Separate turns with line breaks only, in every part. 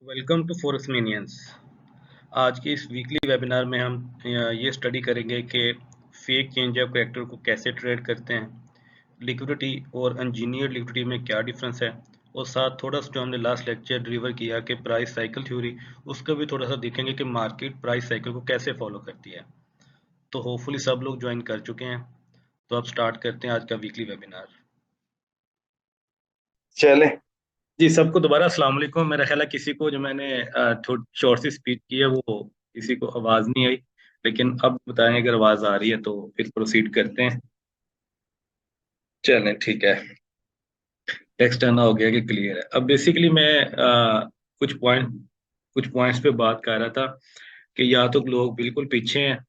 Welcome to forex minions. आज के इस वीकली वेबिनार में हम ये स्टडी करेंगे कि फेक चेंज ऑफ कैरेक्टर को कैसे ट्रेड करते हैं, लिक्विडिटी और इंजीनियर लिक्विडिटी में क्या डिफरेंस है, और साथ थोड़ा सा जो हमने लास्ट लेक्चर डिलीवर किया कि प्राइस साइकिल थ्योरी, उसका भी थोड़ा सा देखेंगे कि मार्केट प्राइस साइकिल को कैसे फॉलो करती है। तो होपफुली सब लोग ज्वाइन कर चुके हैं। तो अब स्टार्ट करते हैं आज का वीकली वेबिनार। चले जी, सबको दोबारा अस्सलाम वालेकुम। मेरा ख्याल है किसी को जो मैंने शॉर्ट सी स्पीच की है वो किसी को आवाज नहीं आई, लेकिन अब बताएं अगर आवाज आ रही है तो फिर प्रोसीड करते हैं। चलें, ठीक है। टेक्स्ट आना हो गया कि क्लियर है। अब बेसिकली मैं कुछ पॉइंट कुछ पॉइंट्स पे बात कर रहा था कि या तो लोग बिल्कुल पीछे हैं,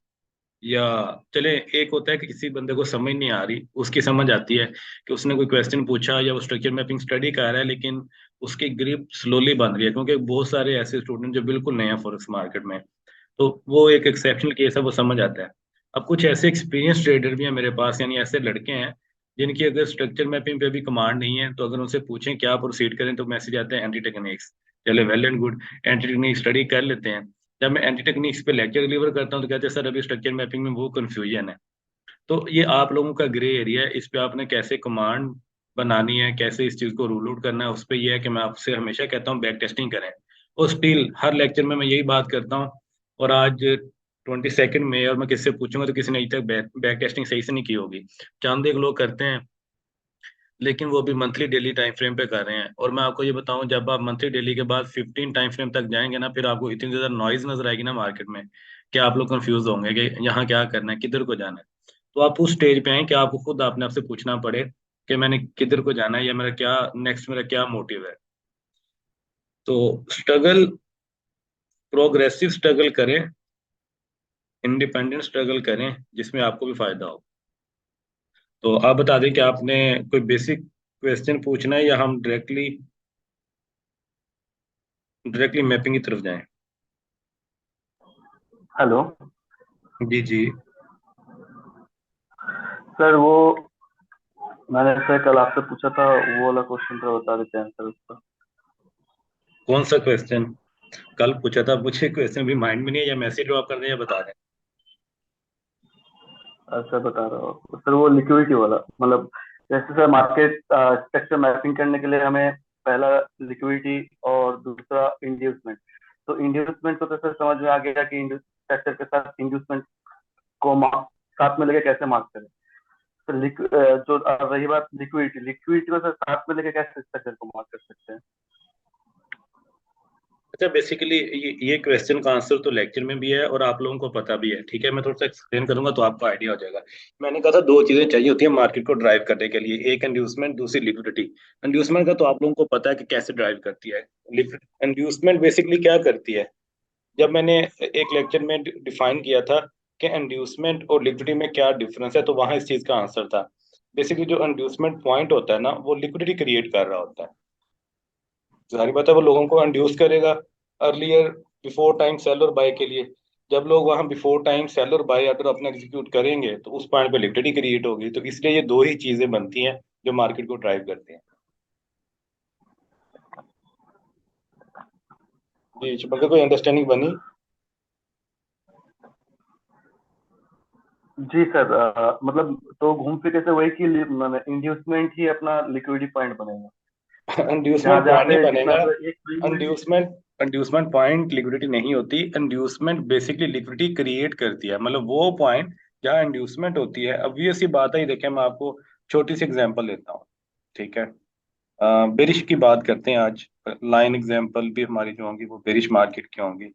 या चले एक होता है कि किसी बंदे को समझ नहीं आ रही, उसकी समझ आती है कि उसने कोई क्वेश्चन पूछा या वो स्ट्रक्चर मैपिंग स्टडी कर रहा है, लेकिन उसकी ग्रिप स्लोली बन रही है क्योंकि बहुत सारे ऐसे स्टूडेंट जो बिल्कुल नए हैं फॉरेक्स मार्केट में। तो वो एक एक्सेप्शनल केस है, वो समझ आता है। अब कुछ ऐसे एक्सपीरियंस ट्रेडर भी हैं मेरे पास, यानी ऐसे लड़के हैं जिनकी अगर स्ट्रक्चर मैपिंग पे भी कमांड नहीं है, तो अगर उनसे पूछें क्या प्रोसीड करें तो मैसेज आता है एंटी टेक्निक्स। चले, well and good, anti technique study कर लेते हैं। जब मैं एंटी टेक्निक्स पे लेक्चर डिलीवर करता हूँ तो कहते हैं सर अभी स्ट्रक्चर मैपिंग में वो कंफ्यूजन है। तो ये आप लोगों का ग्रे एरिया है, इस पे आपने कैसे कमांड बनानी है, कैसे इस चीज को रूल आउट करना है, उस पे ये है कि मैं आपसे हमेशा कहता हूँ बैक टेस्टिंग करें। और स्टिल हर लेक्चर में मैं यही बात करता हूँ। और आज 22 में, और मैं किससे पूछूंगा तो किसी ने अभी तक बैक टेस्टिंग सही से नहीं की होगी। चंद एक लोग करते हैं, लेकिन वो भी मंथली डेली टाइम फ्रेम पे कर रहे हैं। और मैं आपको ये बताऊं, जब आप मंथली डेली के बाद 15 टाइम फ्रेम तक जाएंगे ना, फिर आपको इतनी ज्यादा नॉइज नजर आएगी ना मार्केट में कि आप लोग कंफ्यूज होंगे कि यहाँ क्या करना है, किधर को जाना है। तो आप उस स्टेज पे आए कि आपको खुद अपने आप से पूछना पड़े कि मैंने किधर को जाना है, या मेरा क्या नेक्स्ट, मेरा क्या मोटिव है। तो स्ट्रगल, प्रोग्रेसिव स्ट्रगल करें, इंडिपेंडेंट स्ट्रगल करें जिसमें आपको भी फायदा हो। तो आप बता दें कि आपने कोई बेसिक क्वेश्चन पूछना है, या हम डायरेक्टली डायरेक्टली मैपिंग की तरफ जाएं।
हेलो
जी जी।
सर, वो मैंने सर कल आपसे पूछा था, वो वाला क्वेश्चन तो बता देते हैं सर उसका।
कौन सा क्वेश्चन? कल पूछा था, मुझे क्वेश्चन भी माइंड में नहीं है, या मैसेज ड्रॉप कर दें या बता दें।
सर बता रहा हूँ सर, वो लिक्विडिटी वाला, मतलब जैसे सर मार्केट स्ट्रक्चर मैपिंग करने के लिए हमें पहला लिक्विडिटी और दूसरा इंड्यूसमेंट। तो इंड्यूसमेंट को तो सर समझ में आ गया कि स्ट्रक्चर के साथ इंड्यूसमेंट को साथ में लेके कैसे मार्क करें। तो जो रही बात लिक्विडिटी, लिक्विडिटी को सर साथ में लेके कैसे स्ट्रक्चर को मार्क कर सकते हैं।
अच्छा, बेसिकली ये क्वेश्चन का आंसर तो लेक्चर में भी है और आप लोगों को पता भी है, ठीक है। मैं थोड़ा सा एक्सप्लेन करूंगा तो आपको आइडिया हो जाएगा। मैंने कहा था दो चीजें चाहिए होती है मार्केट को ड्राइव करने के लिए, एक इंड्यूसमेंट, दूसरी लिक्विडिटी। इंड्यूसमेंट का तो आप लोगों को पता है कि कैसे ड्राइव करती है। इंड्यूसमेंट बेसिकली क्या करती है, जब मैंने एक लेक्चर में डिफाइन किया था कि इंड्यूसमेंट और लिक्विडिटी में क्या डिफरेंस है, तो वहां इस चीज का आंसर था। बेसिकली जो इंड्यूसमेंट पॉइंट होता है ना, वो लिक्विडिटी क्रिएट कर रहा होता है। जाहिर बात है वो लोगों को इंड्यूस करेगा अर्लियर, बिफोर टाइम सेल और बाय के लिए। जब लोग वहां बिफोर टाइम सेल और बाय ऑर्डर अपना एग्जीक्यूट करेंगे तो उस पॉइंट पे लिक्विडिटी क्रिएट होगी। तो इसलिए ये दो ही चीजें बनती हैं जो मार्केट को ड्राइव करती हैं। जी, बल्कि कोई अंडरस्टैंडिंग बनी?
जी सर, मतलब तो घूम फिर के से वही कि इंड्यूसमेंट ही अपना लिक्विडिटी पॉइंट बनेगा, जहाँ
इंड्यूसमेंट
जहाँ
पॉइंट नहीं
पे जितना
बनेगा।
सर एक स्विंग में भी।
इंड्यूसमेंट इंड्यूसमेंट पॉइंट लिक्विडिटी नहीं होती। इंड्यूसमेंट बेसिकली लिक्विडिटी क्रिएट करती है, मतलब वो पॉइंट जहाँ इंड्यूसमेंट होती है। अब ये सी बात है, देखिए मैं आपको छोटी सी एग्जांपल देता हूँ, ठीक है। बेरिश की बात करते हैं आज। लाइन एग्जांपल भी हमारी जो होंगी वो बेरिश मार्केट की होंगी।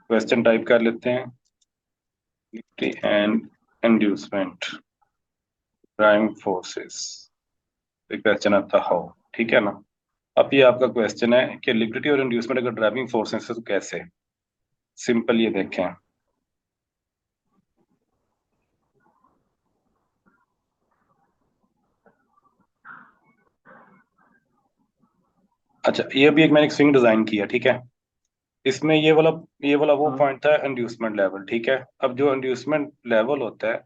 क्वेश्चन टाइप कर लेते हैं, liquidity and inducement driving forces. Question आता हो, ठीक है ना। अब ये आपका क्वेश्चन है कि लिक्विडिटी और इंड्यूसमेंट अगर ड्राइविंग फोर्सेस है तो कैसे। सिंपल, ये देखें। अच्छा, ये भी एक मैंने एक स्विंग डिजाइन किया, ठीक है। इसमें ये वाला वो
हम्म,
पॉइंट था इंड्यूसमेंट लेवल, ठीक है। अब जो इंड्यूसमेंट लेवल होता है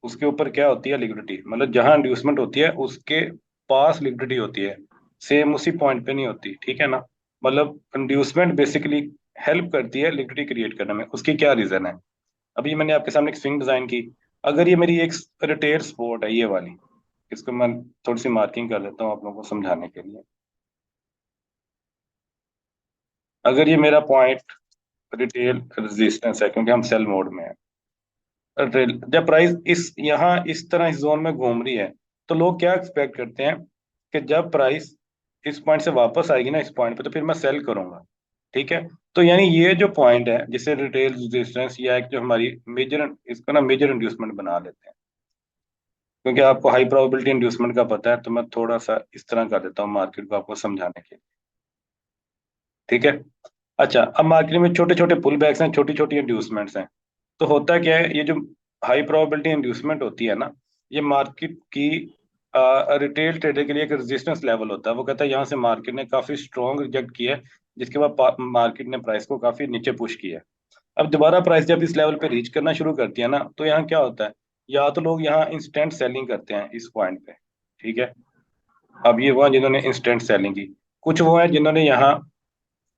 उसके ऊपर क्या होती है, लिक्विडिटी, मतलब जहां इंड्यूसमेंट होती है उसके पास लिक्विडिटी होती है, सेम उसी पॉइंट पे नहीं होती, ठीक है ना। मतलब इंड्यूसमेंट बेसिकली हेल्प करती है लिक्विडिटी क्रिएट करने में। उसकी क्या रीजन है, अभी मैंने आपके सामने एक स्विंग डिजाइन की। अगर ये मेरी एक रिटेल स्पोर्ट है, ये वाली, इसको मैं थोड़ी सी मार्किंग कर देता हूँ आप लोगों को समझाने के लिए। अगर ये मेरा पॉइंट रिटेल रेजिस्टेंस है, क्योंकि हम सेल मोड में है, जब प्राइस इस यहाँ इस तरह इस जोन में घूम रही है, तो लोग क्या एक्सपेक्ट करते हैं कि जब प्राइस इस पॉइंट से वापस आएगी ना इस पॉइंट पे, तो फिर मैं सेल करूंगा, ठीक है। तो यानी ये जो पॉइंट है जिसे रिटेल रेजिस्टेंस या एक जो हमारी मेजर, इसको ना मेजर इंड्यूसमेंट बना लेते हैं, क्योंकि आपको हाई प्रोबेबिलिटी इंड्यूसमेंट का पता है, तो मैं थोड़ा सा इस तरह कर देता हूँ मार्केट को आपको समझाने के लिए, ठीक है। अच्छा, अब मार्केट में छोटे छोटे पुल बैक्स हैं, छोटी छोटी इंड्यूसमेंट्स हैं। तो होता क्या है, ये जो हाई प्रोबेबिलिटी इंड्यूसमेंट होती है ना, ये मार्केट की रिटेल ट्रेडर के लिए एक रेजिस्टेंस लेवल होता है। वो कहता है यहाँ से मार्केट ने काफी स्ट्रॉन्ग रिजेक्ट किया है, जिसके बाद मार्केट ने प्राइस को काफी नीचे पुश किया है। अब दोबारा प्राइस जब इस लेवल पे रीच करना शुरू करती है ना, तो यहाँ क्या होता है, या तो लोग यहाँ इंस्टेंट सेलिंग करते हैं इस पॉइंट पे, ठीक है। अब ये वो हैं जिन्होंने इंस्टेंट सेलिंग की, कुछ वो हैं जिन्होंने यहाँ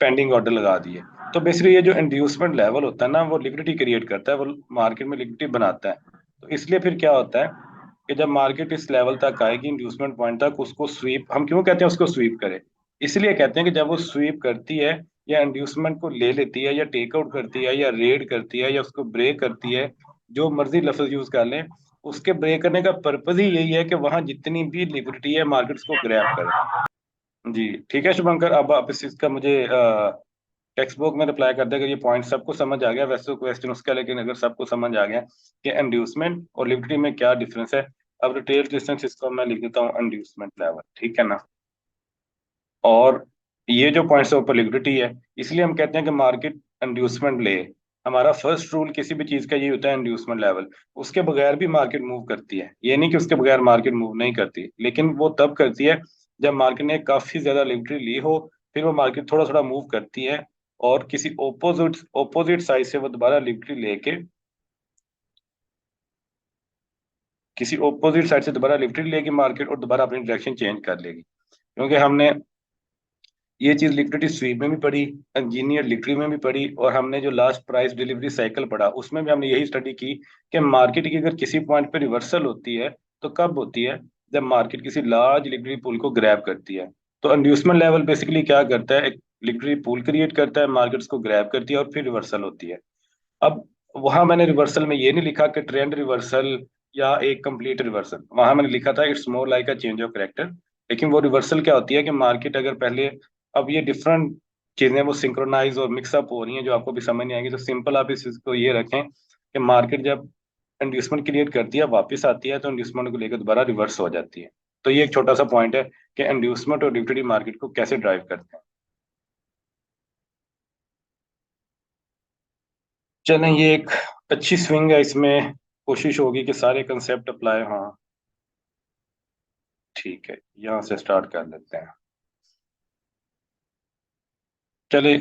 पेंडिंग ऑर्डर लगा दिए। तो बेसिकली ये जो इंड्यूसमेंट लेवल होता है ना, वो लिक्विडिटी क्रिएट करता है, वो मार्केट में लिक्विडिटी बनाता है। तो इसलिए फिर क्या होता है कि जब मार्केट इस लेवल तक आएगी, इंड्यूसमेंट पॉइंट तक, उसको स्वीप, हम क्यों कहते हैं उसको स्वीप करे, इसलिए कहते हैं कि जब वो स्वीप करती है या इंड्यूसमेंट को ले लेती है या टेक आउट करती है या रेड करती है या उसको ब्रेक करती है, जो मर्जी लफ्ज यूज कर लें, उसके ब्रेक करने का पर्पज ही यही है कि वहां जितनी भी लिक्विडिटी है मार्केट्स को ग्रैब करे। जी, ठीक है शुभंकर, अब आप इस चीज का मुझे टेक्स्ट बुक में रिप्लाई कर देगा, ये पॉइंट सबको समझ आ गया, वैसे तो क्वेश्चन उसका, लेकिन अगर सबको समझ आ गया कि इंड्यूसमेंट और लिक्विडिटी में क्या डिफरेंस है। अब रिटेल डिस्टेंस इसको मैं लिख देता हूँ इंड्यूसमेंट लेवल, ठीक है ना। और ये जो पॉइंट्स है ऊपर लिक्विडिटी है, इसलिए हम कहते हैं कि मार्केट इंड्यूसमेंट ले। हमारा फर्स्ट रूल किसी भी चीज का ये होता है इंड्यूसमेंट लेवल, उसके बगैर भी मार्केट मूव करती है, ये नहीं कि उसके बगैर मार्केट मूव नहीं करती, लेकिन वो तब करती है जब मार्केट ने काफी ज्यादा लिक्विडिटी ली हो, फिर वो मार्केट थोड़ा थोड़ा मूव करती है, और किसी ओपोजिट ओपोजिट साइड से वो दोबारा लिक्विडिटी लेके, किसी ओपोजिट साइड से दोबारा लिक्विडिटी लेगी मार्केट, और दोबारा अपनी डायरेक्शन चेंज कर लेगी। क्योंकि हमने ये चीज लिक्विडिटी स्वीप में भी पढ़ी, इंजीनियर लिटरी में भी पढ़ी, और हमने जो लास्ट प्राइस डिलीवरी साइकिल पढ़ा उसमें भी हमने यही स्टडी की कि मार्केट की अगर किसी पॉइंट पे रिवर्सल होती है, तो कब होती है, जब मार्केट किसी लार्ज लिक्विडिटी पूल को ग्रैब करती है। तो इंड्यूसमेंट लेवल बेसिकली क्या करता है, एक लिक्विडिटी पूल क्रिएट करता है, मार्केट्स को ग्रैब करती है और फिर रिवर्सल होती है। अब वहां मैंने रिवर्सल में ये नहीं लिखा कि ट्रेंड रिवर्सल या एक कंप्लीट रिवर्सल, वहां मैंने लिखा था it's more like a change of character. लेकिन वो रिवर्सल क्या होती है कि मार्केट अगर पहले, अब ये डिफरेंट चीजें वो सिंक्रोनाइज और मिक्सअप हो रही हैं जो आपको भी समझ नहीं आएगी, तो सिंपल आप इस चीज को ये रखें कि मार्केट जब इंड्यूसमेंट क्रिएट करती है वापस आती है, तो इंड्यूसमेंट को लेकर दोबारा रिवर्स हो जाती है। तो ये एक छोटा सा पॉइंट है कि इंड्यूसमेंट और लिक्विडिटी मार्केट को कैसे ड्राइव करते हैं। चलें, ये एक अच्छी स्विंग है, इसमें कोशिश होगी कि सारे कंसेप्ट अप्लाई, हाँ ठीक है, यहाँ से स्टार्ट कर लेते हैं। चलिए,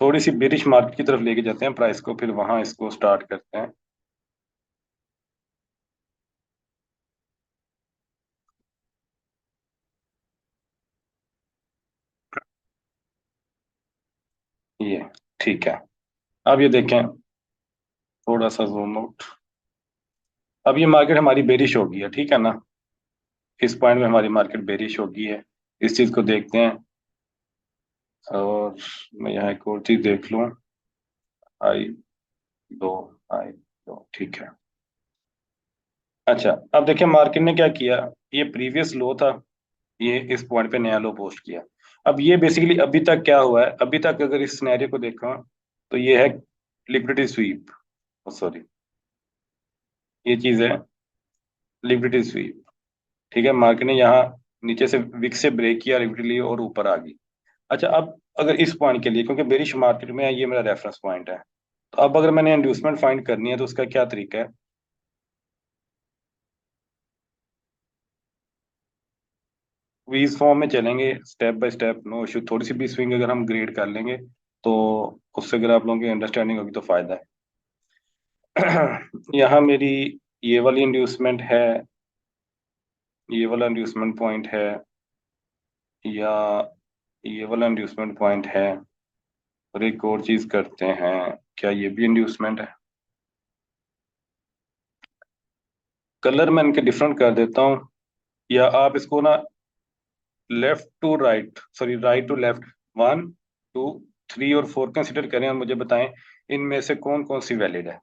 थोड़ी सी बेरिश मार्केट की तरफ लेके जाते हैं प्राइस को, फिर वहां इसको स्टार्ट करते हैं। ये ठीक है, अब ये देखें, थोड़ा सा जूम आउट। अब ये मार्केट हमारी बेरिश हो गई है, ठीक है ना। इस पॉइंट में हमारी मार्केट बेरिश हो गई है, इस चीज को देखते हैं। और मैं यहाँ एक और चीज देख लूँ, आई दो, आई दो, ठीक है। अच्छा, अब देखिए मार्केट ने क्या किया, ये प्रीवियस लो था, ये इस पॉइंट पे नया लो पोस्ट किया। अब ये बेसिकली अभी तक क्या हुआ है, अभी तक अगर इस सिनेरियो को देखा, तो ये है लिक्विडिटी स्वीप, सॉरी, ये चीज है लिक्विडिटी स्वीप, ठीक है। मार्केट ने यहाँ नीचे से विक से ब्रेक किया, लिक्विडिटी ली और ऊपर आ गई। अच्छा, अब अगर इस पॉइंट के लिए, क्योंकि बेरिश मार्केट में है, ये मेरा रेफरेंस पॉइंट है, तो अब अगर मैंने इंड्यूसमेंट फाइंड करनी है तो उसका क्या तरीका है। क्वीज फॉर्म में चलेंगे, step by step, no issue. थोड़ी सी भी स्विंग अगर हम ग्रेड कर लेंगे तो उससे अगर आप लोगों की अंडरस्टैंडिंग होगी तो फायदा है। यहाँ मेरी ये वाली इंड्यूसमेंट है, ये वाला इंड्यूसमेंट पॉइंट है, या ये वाला इंड्यूसमेंट पॉइंट है। और एक और चीज करते हैं, क्या ये भी इंड्यूसमेंट है? कलर मैं इनके डिफरेंट कर देता हूँ, या आप इसको ना left to right, sorry right to left, 1 2 3 और 4 कंसिडर करें और मुझे बताएं इनमें से कौन कौन सी वैलिड है।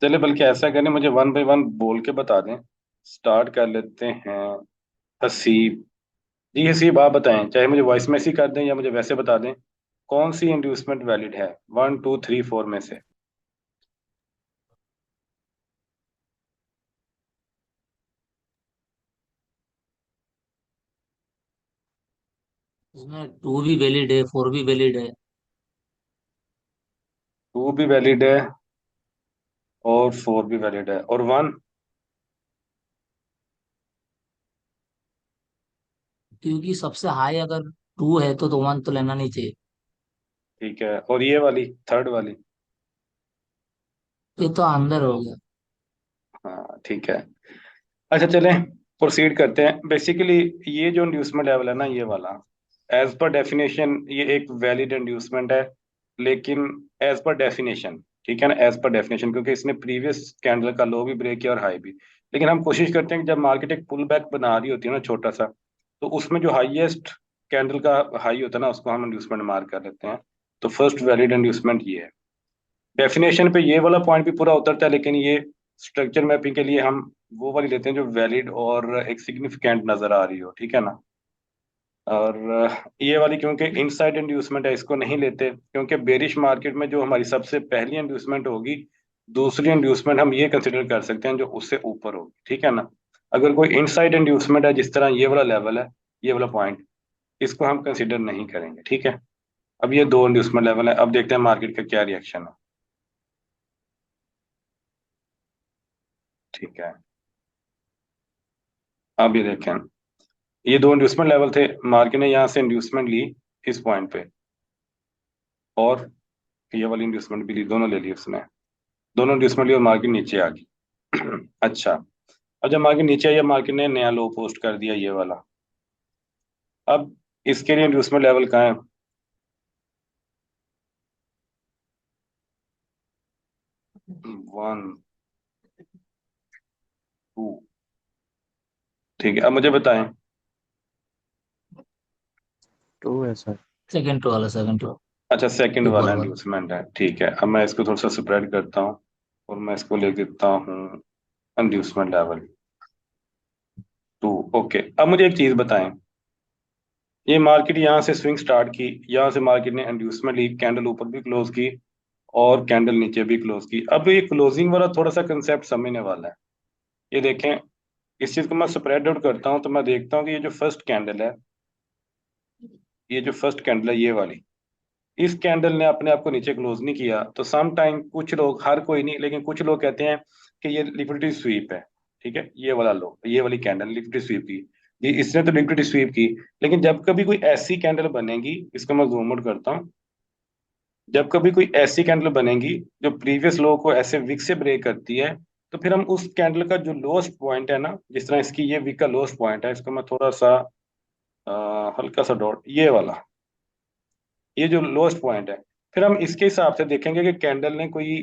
चलिए बल्कि ऐसा करें, मुझे 1 बाय 1 बोल के बता दें। स्टार्ट कर लेते हैं। हसीब। जी हसीब, आप बताएं, चाहे मुझे वॉइस मैसेज कर दें या मुझे वैसे बता दें, कौन सी इंड्यूसमेंट वैलिड है 1 2 3 4 में से।
इसमें 2 भी वैलिड है, 4 भी वैलिड है।
2 भी वैलिड है और 4 भी वैलिड है, और 1?
क्योंकि सबसे हाई अगर 2 है तो 1 तो लेना नहीं चाहिए।
ठीक है, और ये वाली थर्ड वाली?
ये तो अंदर हो गया।
हाँ ठीक है। अच्छा चलें, प्रोसीड करते हैं। बेसिकली ये जो इंड्यूसमेंट लेवल है ना, ये वाला, एज पर डेफिनेशन ये एक वैलिड इंड्यूसमेंट है, लेकिन एज पर डेफिनेशन, ठीक है ना, एज पर डेफिनेशन, क्योंकि इसने प्रीवियस कैंडल का लो भी ब्रेक किया और हाई भी। लेकिन हम कोशिश करते हैं कि जब मार्केट एक पुल बैक बना रही होती है ना छोटा सा, तो उसमें जो हाईएस्ट कैंडल का हाई होता है ना, उसको हम इंड्यूसमेंट मार्क कर लेते हैं। तो फर्स्ट वैलिड इंड्यूसमेंट ये है। डेफिनेशन पे ये वाला पॉइंट भी पूरा उतरता है, लेकिन ये स्ट्रक्चर मैपिंग के लिए हम वो वाली लेते हैं जो वैलिड और एक सिग्निफिकेंट नजर आ रही हो, ठीक है ना। और ये वाली क्योंकि इनसाइड इंड्यूसमेंट है, इसको नहीं लेते, क्योंकि बेरिश मार्केट में जो हमारी सबसे पहली इंड्यूसमेंट होगी, दूसरी इंड्यूसमेंट हम ये कंसिडर कर सकते हैं जो उससे ऊपर होगी, ठीक है ना। अगर कोई इनसाइड इंड्यूसमेंट है, जिस तरह ये वाला लेवल है, ये वाला पॉइंट, इसको हम कंसिडर नहीं करेंगे, ठीक है। अब ये दो इंड्यूसमेंट लेवल है, अब देखते हैं मार्केट का क्या रिएक्शन है। ठीक है, अब ये देखें, ये दो इंड्यूसमेंट लेवल थे, मार्केट ने यहाँ से इंड्यूसमेंट ली इस पॉइंट पे, और ये वाली इंड्यूसमेंट भी ली, दोनों ले ली उसने। दोनों इंड्यूसमेंट ली और मार्केट नीचे आ गई। अच्छा, अब जब मार्केट नीचे आई, मार्केट ने नया लो पोस्ट कर दिया, ये वाला। अब इसके लिए इंड्यूसमेंट लेवल कहाँ है? 1 2। ठीक है, अब मुझे बताएं।
2 है सर।
सेकंड टू वाला, सेकंड टू।
अच्छा, सेकंड वाला
ऊपर वाला।
इंड्यूसमेंट है, ठीक है। अब मैं इसको थोड़ा सा स्प्रेड करता हूँ और मैं इसको ले देता हूँ इंड्यूसमेंट लेवल 2। ओके, अब मुझे एक चीज बताएं, ये मार्केट यहाँ से स्विंग स्टार्ट की, यहाँ से मार्केट ने इंड्यूसमेंट ली, कैंडल ऊपर भी क्लोज की और कैंडल नीचे भी क्लोज की। अब ये क्लोजिंग वाला थोड़ा सा कंसेप्ट समझने वाला है। ये देखें, इस चीज को मैं स्प्रेड आउट करता हूँ तो मैं देखता हूँ कि ये जो फर्स्ट कैंडल है, ये जो फर्स्ट कैंडल है ये वाली, इस कैंडल ने अपने आप को नीचे क्लोज नहीं किया, तो सम टाइम कुछ लोग, हर कोई नहीं लेकिन कुछ लोग कहते हैं कि ये लिक्विडिटी स्वीप है, ठीक है। ये वाला लो, ये वाली कैंडल लिक्विडिटी स्वीप की, ये इसने तो लिक्विडिटी स्वीप की। लेकिन जब कभी कोई ऐसी कैंडल बनेगी, इसको मैं जूम आउट करता हूँ, जब कभी कोई ऐसी कैंडल बनेगी जो प्रीवियस लो को ऐसे विक से ब्रेक करती है, तो फिर हम उस कैंडल का जो लोएस्ट पॉइंट है ना, जिस तरह इसकी ये विक का लोएस्ट पॉइंट है, इसको मैं थोड़ा सा हल्का सा डॉट, ये वाला, ये जो लोएस्ट पॉइंट है, फिर हम इसके हिसाब से देखेंगे कि कैंडल ने कोई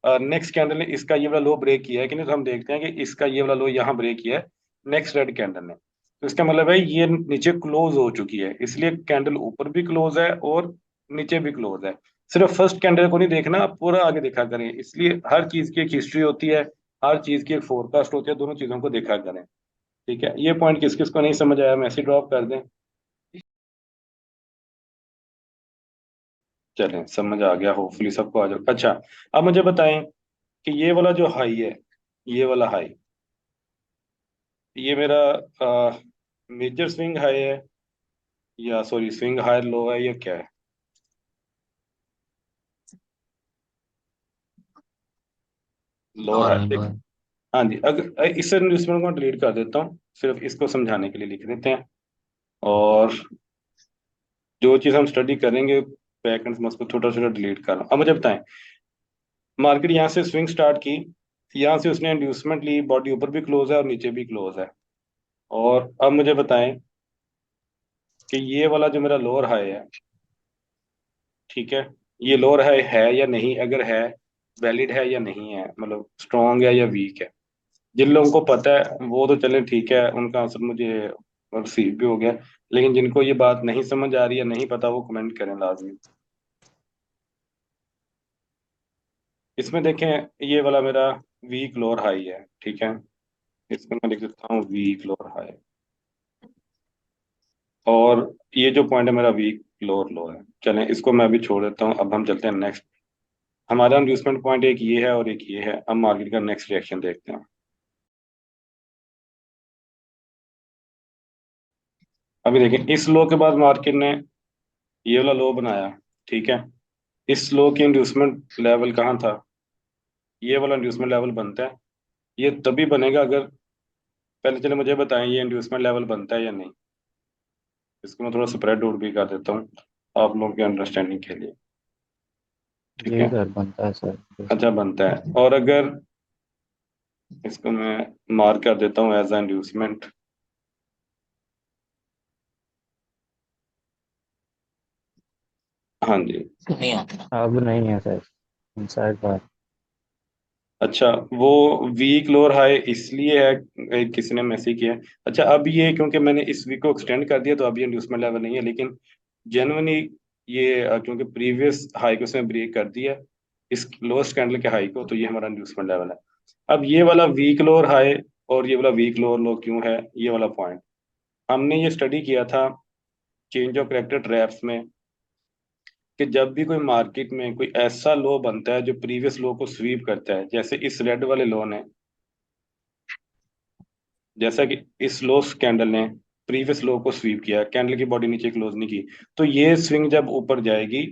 नेक्स्ट कैंडल ने इसका ये वाला लो ब्रेक किया है कि नहीं। तो हम देखते हैं कि इसका ये वाला लो यहाँ ब्रेक किया है नेक्स्ट रेड कैंडल ने, तो इसका मतलब है ये नीचे क्लोज हो चुकी है, इसलिए कैंडल ऊपर भी क्लोज है और नीचे भी क्लोज है। सिर्फ फर्स्ट कैंडल को नहीं देखना, पूरा आगे देखा करें, इसलिए हर चीज की एक हिस्ट्री होती है, हर चीज की एक फोरकास्ट होती है, दोनों चीजों को देखा करें। ठीक है, ये पॉइंट किस किस को नहीं समझ आया मैसेज ड्रॉप कर दें। चलें, समझ आ गया, होपफुली सबको आ जाए। अच्छा, अब मुझे बताएं कि ये वाला जो हाई है, ये वाला हाई, ये मेरा मेजर स्विंग हाई है, या सॉरी स्विंग हायर लो है, या क्या है? लो
लोअर
है,
है,
देख।
लोअर।
हाँ जी, अगर इस इन्वेस्टमेंट को डिलीट कर देता हूँ,
सिर्फ इसको समझाने के लिए लिख देते हैं। और जो चीज़ हम स्टडी करेंगे बैक एंड में उसको छोटा छोटा डिलीट कर रहा हूँ। अब मुझे बताएं, मार्केट यहाँ से स्विंग स्टार्ट की, यहाँ से उसने इंड्यूसमेंट ली, बॉडी ऊपर भी क्लोज है और नीचे भी क्लोज है। और अब मुझे बताएं कि ये वाला जो मेरा लोअर हाई है, ठीक है, ये लोअर हाई है या नहीं, अगर है वैलिड है या नहीं है, मतलब स्ट्रॉन्ग है या वीक है। जिन लोगों को पता है वो तो चले ठीक है, उनका आंसर मुझे रिसीव भी हो गया। लेकिन जिनको ये बात नहीं समझ आ रही है, नहीं पता, वो कमेंट करें लाजमी। इसमें देखें, ये वाला मेरा वीक लोअर हाई है, ठीक है, इसमें मैं लिख देता हूँ वीक लोअर हाई। और ये जो पॉइंट है मेरा वीक लोअर लो है। चलें इसको मैं अभी छोड़ देता हूँ, अब हम चलते हैं नेक्स्ट। हमारा इंड्यूसमेंट पॉइंट एक ये है और एक ये है। अब मार्केट का नेक्स्ट रिएक्शन देखते हैं। अभी देखें, इस लो के बाद मार्केट ने ये वाला लो बनाया, ठीक है। इस लो की इंड्यूसमेंट लेवल कहाँ था? ये वाला इंड्यूसमेंट लेवल बनता है, ये तभी बनेगा अगर, पहले चले मुझे बताएं ये इंड्यूसमेंट लेवल बनता है या नहीं। इसको मैं थोड़ा स्प्रेड आउट भी कर देता हूँ आप लोगों के अंडरस्टैंडिंग के लिए, ठीक
जी
है।
सर, बनता है सर।
अच्छा, बनता है। और अगर इसको मैं मार्क कर देता हूँ एज इंड्यूसमेंट, हाँ जी।
नहीं आता।
अब नहीं है सर, इनसाइड बार।
अच्छा, वो वीक लोअर हाई इसलिए है, किसी ने मैसेज किया है। अच्छा, अब ये क्योंकि मैंने इस वीक को एक्सटेंड कर दिया तो अब ये इंड्यूसमेंट लेवल नहीं है, लेकिन जेनुअनली ये क्योंकि प्रीवियस हाई को उसने ब्रेक कर दिया इस लोएस्ट कैंडल के हाई को, तो ये हमारा इंड्यूसमेंट लेवल है। अब ये वाला वीक लोअर हाई और ये वाला वीक लोअर लो क्यों है, ये वाला पॉइंट हमने ये स्टडी किया था चेंज ऑफ करेक्टर ट्रैप्स में, कि जब भी कोई मार्केट में कोई ऐसा लो बनता है जो प्रीवियस लो को स्वीप करता है, जैसे इस रेड वाले लो ने, जैसा कि इस लो कैंडल ने प्रीवियस लो को स्वीप किया, कैंडल की बॉडी नीचे क्लोज नहीं की, तो ये स्विंग जब ऊपर जाएगी,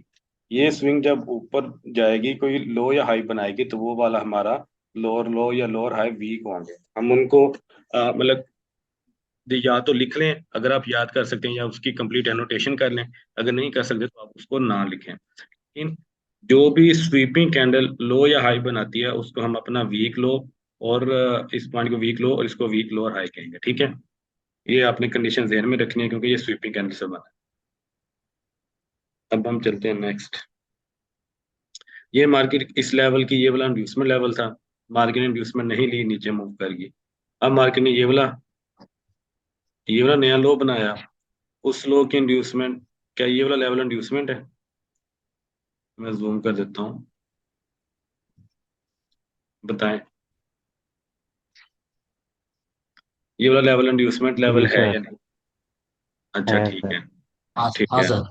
ये स्विंग जब ऊपर जाएगी, कोई लो या हाई बनाएगी, तो वो वाला हमारा लोअर लो या लोअर हाई वीक होंगे। हम उनको मतलब या तो लिख लें अगर आप याद कर सकते हैं, या उसकी कंप्लीट एनोटेशन कर लें। अगर नहीं कर सकते तो आप उसको ना लिखें। लेकिन जो भी स्वीपिंग कैंडल लो या हाई बनाती है उसको हम अपना वीक लो, और इस पॉइंट को वीक लो और इसको वीक लो और हाई कहेंगे, ठीक है। ये आपने कंडीशन ध्यान में रखनी है क्योंकि ये स्वीपिंग कैंडल से बना है। अब हम चलते हैं नेक्स्ट। ये मार्केट इस लेवल की, ये वाला इंड्यूसमेंट लेवल था, मार्केट ने इंड्यूसमेंट नहीं ली, नीचे मूव कर गई। अब मार्केट ने ये वाला नया लो बनाया, उस लो की इंड्यूसमेंट, क्या ये वाला लेवल इंड्यूसमेंट है? मैं जूम कर देता हूँ, बताएं ये वाला लेवल इंड्यूसमेंट लेवल
जी
है
सर,
या नहीं? अच्छा,
है
ठीक
सर।
है।
हाँ
ठीक
हाँ
है,
सर।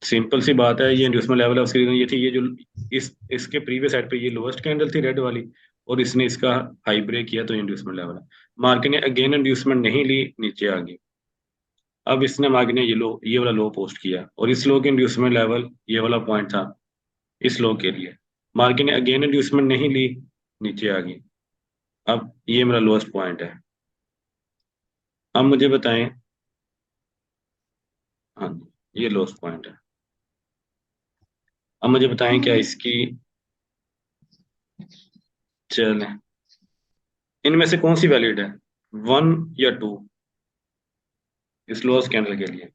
सिंपल सी बात है, ये इंड्यूसमेंट लेवल है। उसकी रीजन ये थी, ये जो इसके प्रीवियस साइड पे ये लोएस्ट कैंडल थी रेड वाली, और इसने इसका हाई ब्रेक किया, तो इंड्यूसमेंट लेवल है। मार्केट ने अगेन इंड्यूसमेंट नहीं ली, नीचे आ गई। अब इसने मार्केट ने ये वाला लो पोस्ट किया, और इस लो के इंड्यूसमेंट लेवल ये वाला पॉइंट था इस लो के लिए। मार्केट ने अगेन इंड्यूसमेंट नहीं ली, नीचे आ गई। अब ये मेरा लोएस्ट पॉइंट है। अब मुझे बताएं, हाँ ये लोएस्ट पॉइंट है। अब मुझे बताएं क्या इसकी, चलें, इनमें से कौन सी वैलिड है, 1 या 2, इस लोएस्ट कैंडल के लिए?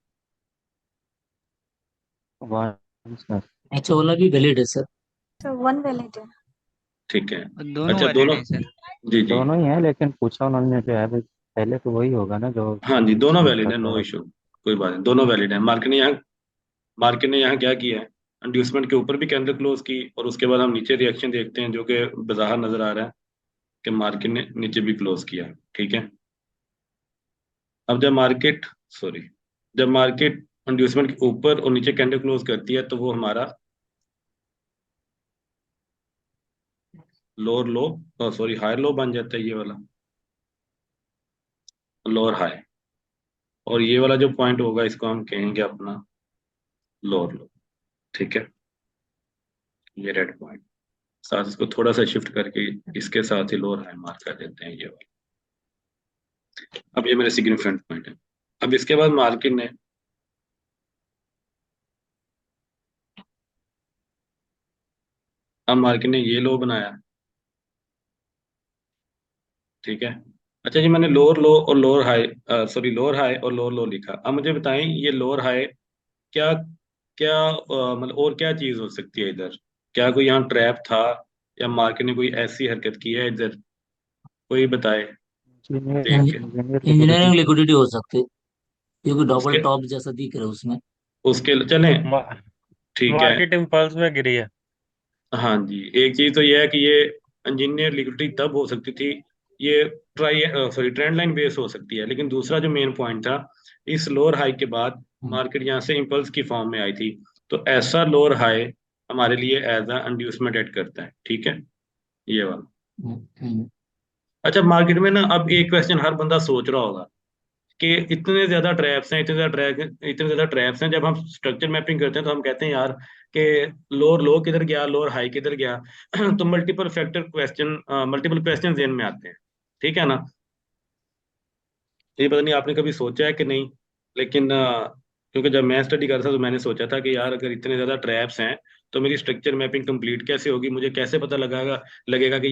One sir.
नीचे वाला भी वैलिड है सर।
तो वन वैलिड है।
ठीक है।
दोनों
अच्छा,
वैलिड
दोनों,
हैं सर।
जी जी,
दोनों ही है, लेकिन पूछा उन्होंने जो है अभी, पहले तो वही होगा ना जो
हाँ जी, दोनों
स्विंग
वैलिड है,
करता
नो
है।
इशू, कोई बात नहीं, दोनों वैलिड है। मार्केट ने यहाँ क्या किया है, इंड्यूसमेंट के ऊपर भी कैंडल क्लोज की, और उसके बाद हम नीचे रिएक्शन देखते हैं जो कि बाहर नजर आ रहा है कि मार्केट ने नीचे भी क्लोज किया, ठीक है। अब जब मार्केट इंड्यूसमेंट के ऊपर और नीचे कैंडल क्लोज करती है, तो वो हमारा lower low, sorry higher low बन जाता है, ये वाला लोअर हाई। और ये वाला जो पॉइंट होगा इसको हम कहेंगे अपना लोअर लो, ठीक है। ये रेड पॉइंट, साथ इसको थोड़ा सा शिफ्ट करके इसके साथ ही लोअर हाई मार्क कर देते हैं, ये वाला।
अब ये मेरे सिग्निफिकेंट पॉइंट है। अब इसके बाद मार्केट ने ये लो बनाया, ठीक है। अच्छा जी, मैंने लोअर लो और lower high, sorry lower high और लोअर लो लिखा। अब मुझे बताएं ये लोअर हाई क्या, क्या मतलब और क्या चीज हो सकती है इधर? क्या कोई यहाँ ट्रैप था, या मार्केट ने कोई ऐसी हरकत की है इधर? कोई बताए
इंजीनियर
देख के।
Engineer liquidity.
इंजीनियरिंग लिक्विडिटी हो सकती है, क्योंकि डबल
उसके
टॉप जैसा दिख रहा है उसमें।
उसके चलें,
मा,
ठीक है।
मार्केट इम्पल्स में गिरी है।
हाँ जी, एक चीज तो ये है कि ये इंजीनियर लिक्विडिटी तब हो सकती थी, ये try sorry trend line base हो सकती है। लेकिन दूसरा जो मेन पॉइंट था, इस लोअर हाई के बाद
हम्म,
मार्केट यहाँ से इम्पल्स की फॉर्म में आई थी, तो ऐसा लोअर हाई हमारे लिए एज अ इंड्यूसमेंट एड करता है, ठीक है, ये वाला।
हम्म, हम्म।
अच्छा, मार्केट में ना अब एक क्वेश्चन हर बंदा सोच रहा होगा कि इतने ज्यादा ट्रैप्स हैं, जब हम स्ट्रक्चर मैपिंग करते हैं तो हम कहते हैं यार कि लोअर लो किधर गया, लोअर हाई किधर गया। तो मल्टीपल क्वेश्चन जेन में आते हैं, ठीक है ना। ये पता नहीं आपने कभी सोचा है कि नहीं, लेकिन क्योंकि जब मैं स्टडी कर रहा था तो मैंने सोचा था कि यार अगर इतने ज्यादा ट्रैप्स हैं तो मेरी स्ट्रक्चर मैपिंग कंप्लीट कैसे होगी, मुझे कैसे पता लगेगा कि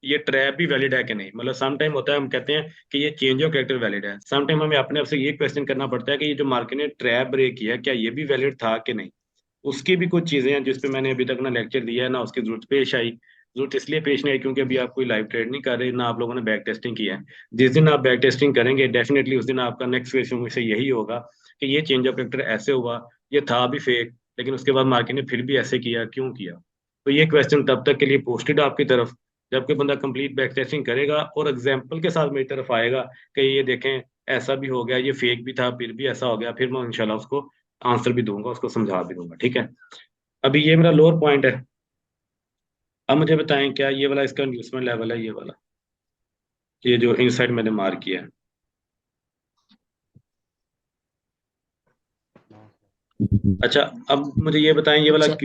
ये ट्रैप भी वैलिड है कि नहीं। मतलब सम टाइम होता है हम कहते हैं कि ये चेंज ऑफ कैरेक्टर वैलिड है, सम टाइम हमें अपने आप से ये क्वेश्चन करना पड़ता है कि ये जो मार्केट ने ट्रैप ब्रेक किया क्या ये भी वैलिड था कि नहीं। उसकी भी कुछ चीजें हैं जिस पे मैंने अभी तक ना लेक्चर दिया है ना उसकी जरूरत पेश आई। जरूरत इसलिए पेश नहीं आई क्योंकि अभी आप कोई लाइव ट्रेड नहीं कर रहे ना आप लोगों ने बैक टेस्टिंग किया है। जिस दिन आप बैक टेस्टिंग करेंगे डेफिनेटली उस दिन आपका नेक्स्ट क्वेश्चन मुझसे यही होगा कि ये चेंज ऑफ कैरेक्टर ऐसे हुआ, ये था भी फेक, लेकिन उसके बाद मार्केट ने फिर भी ऐसे किया, क्यों किया। तो ये क्वेश्चन तब तक के लिए पोस्टेड आपकी तरफ, जब कोई बंदा कंप्लीट बैक टेस्टिंग करेगा और एग्जाम्पल के साथ मेरी तरफ आएगा कि ये देखें ऐसा भी हो गया, ये फेक भी था फिर भी ऐसा हो गया, फिर मैं इंशाल्लाह उसको आंसर भी दूंगा, उसको समझा भी दूंगा, ठीक है। अभी ये मेरा लोअर पॉइंट है। अब मुझे बताएं क्या ये वाला इसका इंड्यूसमेंट लेवल है, ये वाला, ये जो इनसाइड मैंने मार्क किया है। अच्छा, अब मुझे ये बताएं
अच्छा,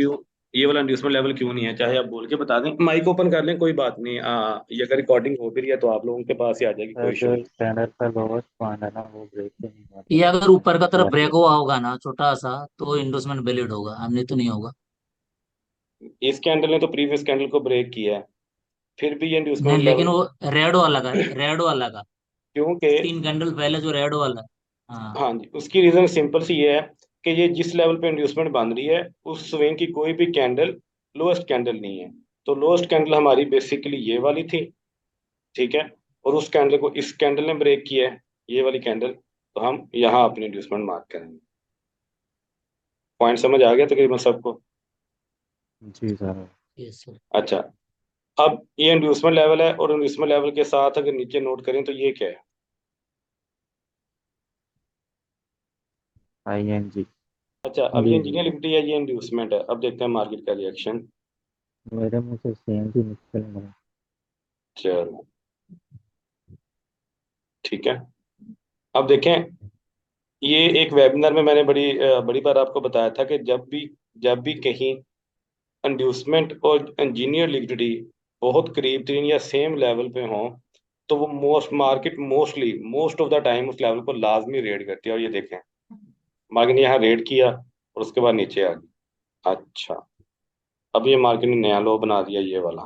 ये वाला इंड्यूसमेंट लेवल क्यों नहीं है? चाहे आप बोल के बता दें, माइक ओपन कर लें, कोई बात नहीं। ये अगर रिकॉर्डिंग हो भी रही है तो आप लोगों के पास ही आ जाएगी, कोई
सर
इशू
जो
नहीं।
स्टैंडर्ड का लोवेस्ट पॉइंट है ना वो ब्रेक ही नहीं हुआ
ये
था।
अगर ऊपर का तरफ ब्रेक
वापस
हुआ होगा ना छोटा सा, तो इंडोसमेंट वैलिड होगा, हमने तो नहीं होगा।
इस कैंडल ने तो प्रीवियस कैंडल को ब्रेक किया है, फिर भी ये
नहीं,
इंड्यूसमेंट
लेकिन
लेवल,
वो रेड वाला का, रेड वाला का
क्योंकि
3 कैंडल पहले जो रेड वाला। हाँ।
हाँ जी, उसकी रीजन सिंपल सी ये है कि ये जिस लेवल पे इंड्यूसमेंट बन रही है उस स्विंग की कोई भी कैंडल लोएस्ट कैंडल नहीं है। तो लोएस्ट कैंडल हमारी बेसिकली ये वाली थी, ठीक है। और उस कैंडल को इस कैंडल ने ब्रेक किया है, ये वाली कैंडल, तो हम यहाँ अपनी इंड्यूसमेंट मार्क करेंगे। पॉइंट समझ आ गया तकरीबन सबको?
जी सर।
Yes sir.
अच्छा, अब ये इंड्यूसमेंट लेवल है और इंड्यूसमेंट लेवल के साथ अगर नीचे नोट करें तो ये क्या है?
ING।
अच्छा, अब ये
जी जी।
इंजीनियर लिमिटेड है, ये इंड्यूसमेंट है। अब देखते हैं मार्केट का रिएक्शन।
मेरे मुंह से CNG निकल गया।
चलो, ठीक है। अब देखें, ये एक वेबिनार में मैंने बड़ी बार आपको बताया था कि जब भी कहीं इंड्यूसमेंट और इंजीनियर लिक्विडिटी बहुत करीब तीन या सेम लेवल पे हो, तो वो मोस्ट ऑफ द टाइम उस लेवल को लाजमी रेड करती है। और ये देखें, मार्केट ने यहाँ रेड किया और उसके बाद नीचे आ गई। अच्छा, अब ये मार्केट ने नया लो बना दिया, ये वाला।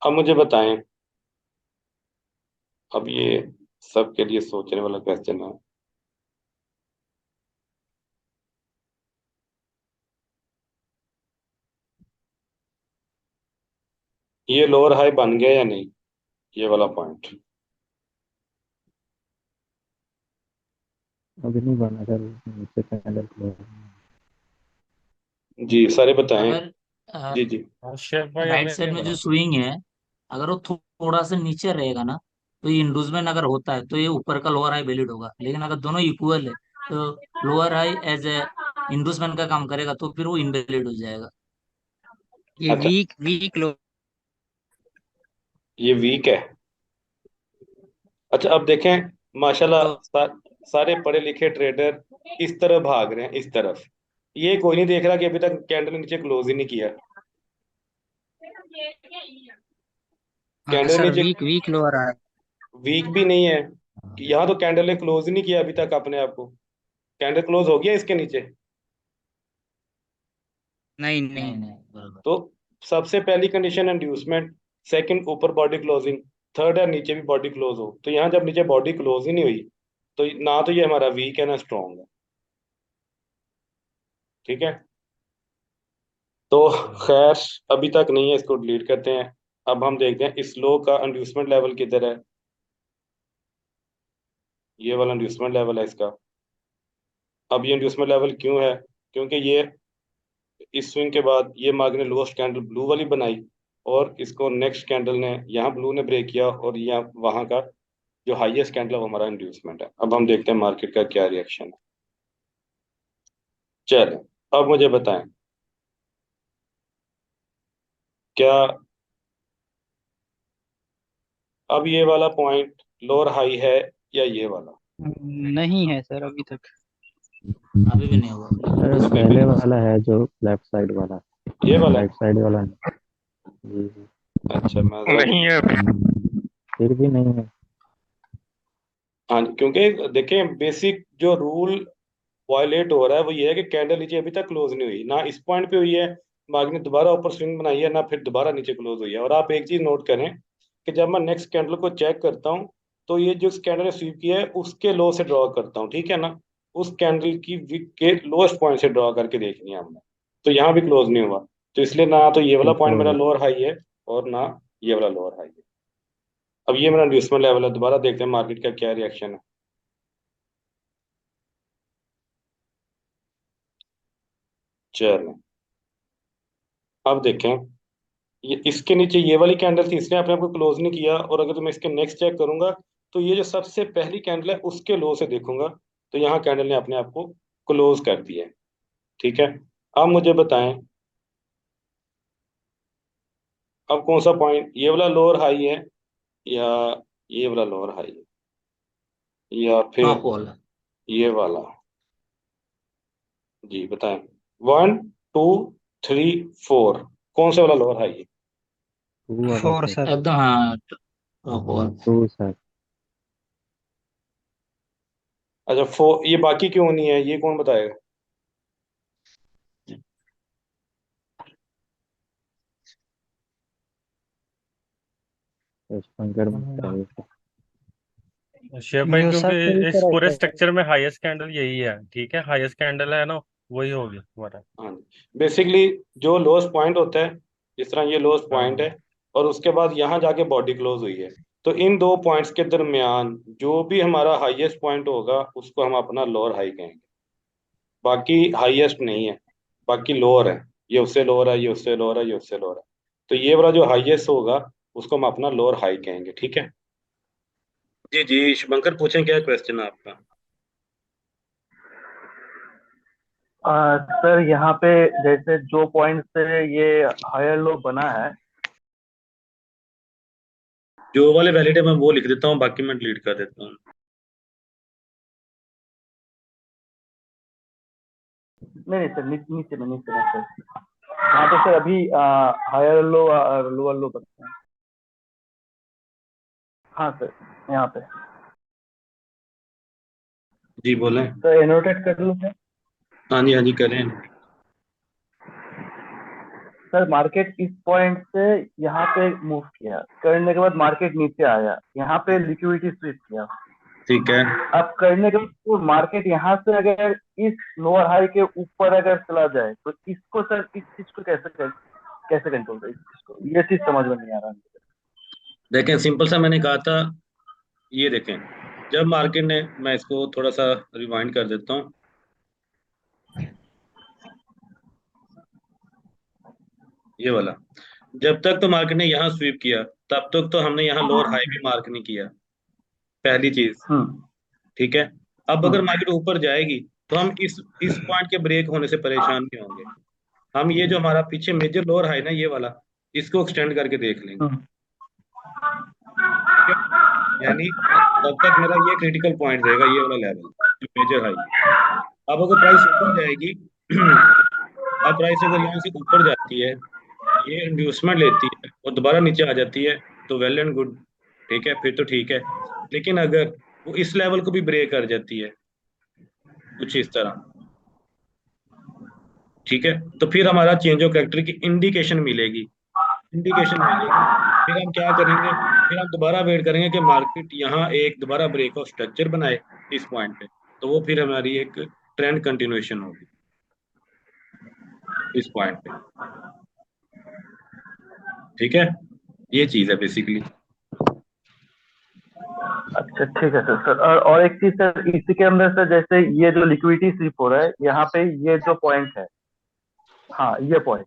अब मुझे बताएं, अब ये सबके लिए सोचने वाला क्वेश्चन है। ये लोअर हाई बन गया या नहीं, ये वाला पॉइंट?
अभी नहीं बना सर, नीचे कैंडल क्लोज।
जी सारे बताएं।
अगर
जी जी।
शेख भाई
राइट
अभी
साइड
नहीं
में जो
बना।
स्विंग है, अगर वो थोड़ा सा नीचे रहेगा ना, तो ये इंडूसमेंट अगर होता है तो ये ऊपर का लोअर हाई वैलिड होगा। लेकिन अगर दोनों इक्वल है तो लोअर हाई एज ए इंडूसमेंट का काम करेगा, तो फिर वो इनवैलिड हो जाएगा।
ये
अच्छा,
वीक वीक लो।
ये वीक है। अच्छा, अब देखें, माशाल्लाह
तो
सारे पढ़े लिखे ट्रेडर इस तरफ भाग रहे हैं, इस तरफ। ये कोई नहीं देख रहा कि अभी तक कैंडल नीचे क्लोज ही नहीं किया।
हाँ
कैंडल
सर,
नीचे
वीक वीक लो आ रहा है।
वीक भी नहीं है। यहाँ तो कैंडल ने क्लोज ही नहीं किया अभी तक अपने आप को। कैंडल क्लोज हो गया इसके नीचे।
नहीं
नहीं
नहीं।
नहीं, बराबर।
तो सबसे पहली कंडीशन इंड्यूसमेंट, सेकंड ऊपर बॉडी क्लोजिंग, थर्ड है नीचे भी बॉडी क्लोज हो। तो यहाँ जब नीचे बॉडी क्लोज ही नहीं हुई तो ना तो ये हमारा वीक है ना स्ट्रॉन्ग है। ठीक है, तो खैर अभी तक नहीं है, इसको डिलीट करते हैं। अब हम देखते हैं इस लो का इंड्यूसमेंट लेवल किधर है। ये वाला इंड्यूसमेंट लेवल है इसका। अब ये इंड्यूसमेंट लेवल क्यों है? क्योंकि ये इस स्विंग के बाद ये मार्केट ने लोएस्ट कैंडल ब्लू वाली बनाई, और इसको नेक्स्ट कैंडल ने यहाँ ब्लू ने ब्रेक किया, और यहाँ वहां का जो हाईएस्ट कैंडल है वो हमारा इंड्यूसमेंट है। अब हम देखते हैं मार्केट का क्या रिएक्शन है। चले, अब मुझे बताएं क्या अब ये वाला पॉइंट लोअर हाई है या ये वाला?
नहीं है सर अभी तक।
अभी भी नहीं हुआ।
सर
अभी भी
पहले
नहीं।
वाला है जो लेफ्ट साइड वाला,
ये वाला?
राइट साइड वाला नहीं। जी जी।
अच्छा, मैं जरा
नहीं है अभी।
फिर भी नहीं है।
हाँ जी, क्योंकि देखें बेसिक जो रूल वायलेट हो रहा है वो ये है कि कैंडल नीचे अभी तक क्लोज नहीं हुई, ना इस पॉइंट पे हुई है, मार्केट ने दोबारा ऊपर स्विंग बनाई है, ना फिर दोबारा नीचे क्लोज हुई है। और आप एक चीज नोट करें कि जब मैं नेक्स्ट कैंडल को चेक करता हूँ तो ये जो कैंडल ने स्वीप किया है उसके लो से ड्रॉ करता हूँ, ठीक है ना। उस कैंडल की वीक के लोएस्ट पॉइंट से ड्रॉ करके देखनी है हमने। तो यहाँ भी क्लोज नहीं हुआ, तो इसलिए ना तो ये वाला
फिर
पॉइंट मेरा
तो
लोअर हाई है और ना ये वाला लोअर हाई है। अब ये मेरा इंड्यूसमेंट लेवल है, दोबारा देखते हैं मार्केट का क्या रिएक्शन है। चलो, अब देखें, ये इसके नीचे ये वाली कैंडल थी, इसने अपने आप को क्लोज नहीं किया, और अगर तो मैं इसके नेक्स्ट चेक करूंगा तो ये जो सबसे पहली कैंडल है उसके लो से देखूंगा तो यहाँ कैंडल ने अपने आप को क्लोज कर दिया है। ठीक है, अब मुझे बताएं अब कौन सा पॉइंट, ये वाला लोअर हाई है या ये वाला लोअर हाई है, या फिर
टॉप वाला।
ये वाला? जी बताएं। वन, टू, थ्री, फोर, कौन सा वाला लोअर हाई है?
टू वाला
फोर
सर।
सर।
एकदम, हाँ, टॉप वाला।
To sir.
अच्छा, फोर, ये बाकी क्यों नहीं है, ये कौन बताएगा?
शंकर बताइए सर।
शेयर भाई,
जो
क्योंकि
सर सही
इस
करेक्ट
पूरे
है सर।
स्ट्रक्चर में हाईएस्ट कैंडल यही है, ठीक है, हाईएस्ट कैंडल है ना, वही होगी हमारा।
हाँ, बेसिकली जो लोएस्ट पॉइंट होता है, जिस तरह ये लोएस्ट पॉइंट
हाँ।
है और उसके बाद यहाँ जाके बॉडी क्लोज हुई है, तो इन दो पॉइंट्स के दरमियान जो भी हमारा हाईएस्ट पॉइंट होगा उसको हम अपना लोअर हाई कहेंगे। बाकी हाईएस्ट नहीं है, बाकी लोअर है। ये उससे लोअर है, ये उससे लोअर है, ये उससे लोअर है। तो ये वाला जो हाईएस्ट होगा उसको हम अपना लोअर हाई कहेंगे। ठीक है जी जी, शुभंकर पूछें क्या क्वेश्चन है आपका?
सर यहाँ पे जैसे जो पॉइंट से ये हायर लो बना है,
जो वाले वैलिड है मैं वो लिख देता हूँ, बाकी मैं डिलीट कर देता हूँ।
नहीं नहीं सर, नीचे में, नीचे में सर। यहाँ पे सर अभी हायर लो और लोअर लो बनते हैं। हाँ सर, यहाँ पे।
जी बोलें।
सर एनोटेट कर लो सर।
हाँ जी, हाँ जी, करें।
सर मार्केट इस पॉइंट से यहाँ पे मूव किया, करने के बाद मार्केट नीचे आया, यहाँ पे लिक्विडिटी स्विच किया।
ठीक है,
अब करने के बाद तो मार्केट यहाँ से अगर इस लोअर हाई के ऊपर अगर चला जाए तो इसको सर, इस चीज को कैसे कंट्रोल करें, इस चीज को, ये चीज समझ में नहीं आ रहा मुझे।
देखें सिंपल सा मैंने कहा था, ये देखें, जब मार्केट ने, मैं इसको थोड़ा सा रिवाइंड कर देता हूँ, ये वाला, जब तक तो मार्केट ने यहाँ स्वीप किया तब तक तो हमने यहाँ लोअर हाई भी मार्क नहीं किया, पहली चीज।
हम्म
ठीक है, अब अगर
हम्म
मार्केट ऊपर जाएगी तो हम इस पॉइंट के ब्रेक होने से परेशान नहीं होंगे। हम ये जो हमारा पीछे मेजर लोअर हाई ना, ये वाला, इसको एक्सटेंड करके देख लेंगे।
हम्म
ठीक है, यानी तब तक मेरा ये क्रिटिकल पॉइंट रहेगा, ये वाला लेवल जो मेजर हाई है। अब अगर प्राइस ऊपर जाएगी अब प्राइस अगर यहाँ से ऊपर जाती है, ये इंड्यूसमेंट लेती है और दोबारा नीचे आ जाती है, तो वेल एंड गुड,
ठीक है, फिर तो ठीक है। लेकिन अगर वो इस लेवल को भी ब्रेक कर जाती है कुछ इस तरह, ठीक है, तो फिर हमारा चेंज ऑफ कैरेक्टर की इंडिकेशन मिलेगी, इंडिकेशन मिलेगी। फिर हम क्या करेंगे, फिर हम दोबारा वेट करेंगे कि मार्केट यहाँ एक दोबारा ब्रेक ऑफ स्ट्रक्चर बनाए इस पॉइंट पे, तो वो फिर हमारी एक ट्रेंड कंटिन्यूएशन होगी इस पॉइंट पे। ठीक है, ये चीज है बेसिकली।
अच्छा ठीक है सर। सर और एक चीज सर, इसी के अंदर सर, जैसे ये जो लिक्विडिटी स्वीप हो रहा है यहाँ पे, ये जो पॉइंट है, हाँ ये पॉइंट,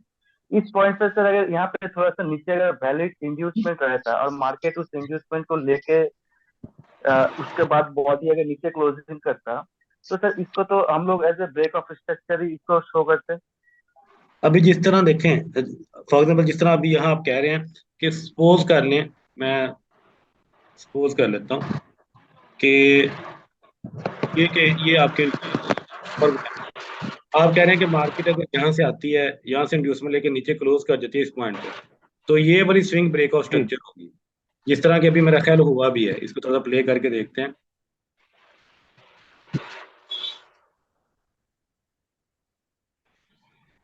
इस पॉइंट पे सर अगर यहाँ पे थोड़ा सा नीचे अगर वैलिड इंड्यूसमेंट रहता और मार्केट उस इंड्यूसमेंट को लेके उसके बाद बॉडी अगर नीचे क्लोजिंग करता, तो सर इसको तो हम लोग as a break of structure ही इसको शो करते।
अभी जिस तरह देखें, फॉर एग्जाम्पल जिस तरह अभी यहाँ आप कह रहे हैं कि सपोज कर लें, मैं सपोज कर लेता हूँ कि ये आपके, और आप कह रहे हैं कि मार्केट अगर यहाँ से आती है, यहाँ से इंड्यूसमेंट लेके नीचे क्लोज कर देती है इस पॉइंट पे, तो ये वाली स्विंग ब्रेक ऑफ
जी
स्ट्रक्चर होगी, जिस तरह की अभी मेरा ख्याल हुआ भी है। इसको थोड़ा प्ले करके देखते हैं।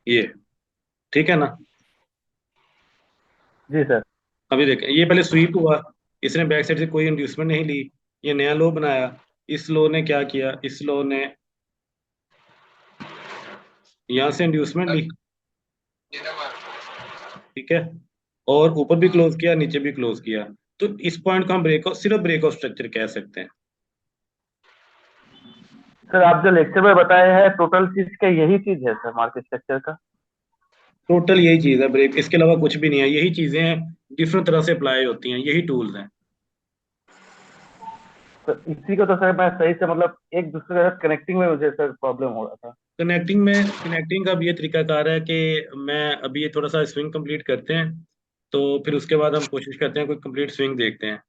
ये ठीक है ना।
जी सर।
अभी देखें, ये पहले स्वीप हुआ, इसने बैक साइड से कोई इंड्यूसमेंट नहीं ली, ये नया लो बनाया। इस लो ने क्या किया, इस लो ने यहाँ से इंड्यूसमेंट ली, ठीक है, और ऊपर भी क्लोज किया, नीचे भी क्लोज किया। तो इस पॉइंट को हम ब्रेक ऑफ, सिर्फ ब्रेक ऑफ स्ट्रक्चर कह सकते हैं।
सर आप जो लेक्चर में बताए हैं टोटल चीज का यही चीज है सर, मार्केट स्ट्रक्चर का?
टोटल यही चीज है ब्रेक, इसके अलावा कुछ भी नहीं है। यही चीजें हैं, डिफरेंट तरह से अप्लाई होती हैं, यही टूल्स हैं।
तो इसी को तो सर मैं सही से मतलब एक दूसरे के साथ कनेक्टिंग में मुझे सर प्रॉब्लम हो रहा था।
कनेक्टिंग का भी ये तरीकाकार है कि मैं अभी ये थोड़ा सा स्विंग कंप्लीट करते हैं, तो फिर उसके बाद हम कोशिश करते हैं कोई कंप्लीट स्विंग देखते हैं।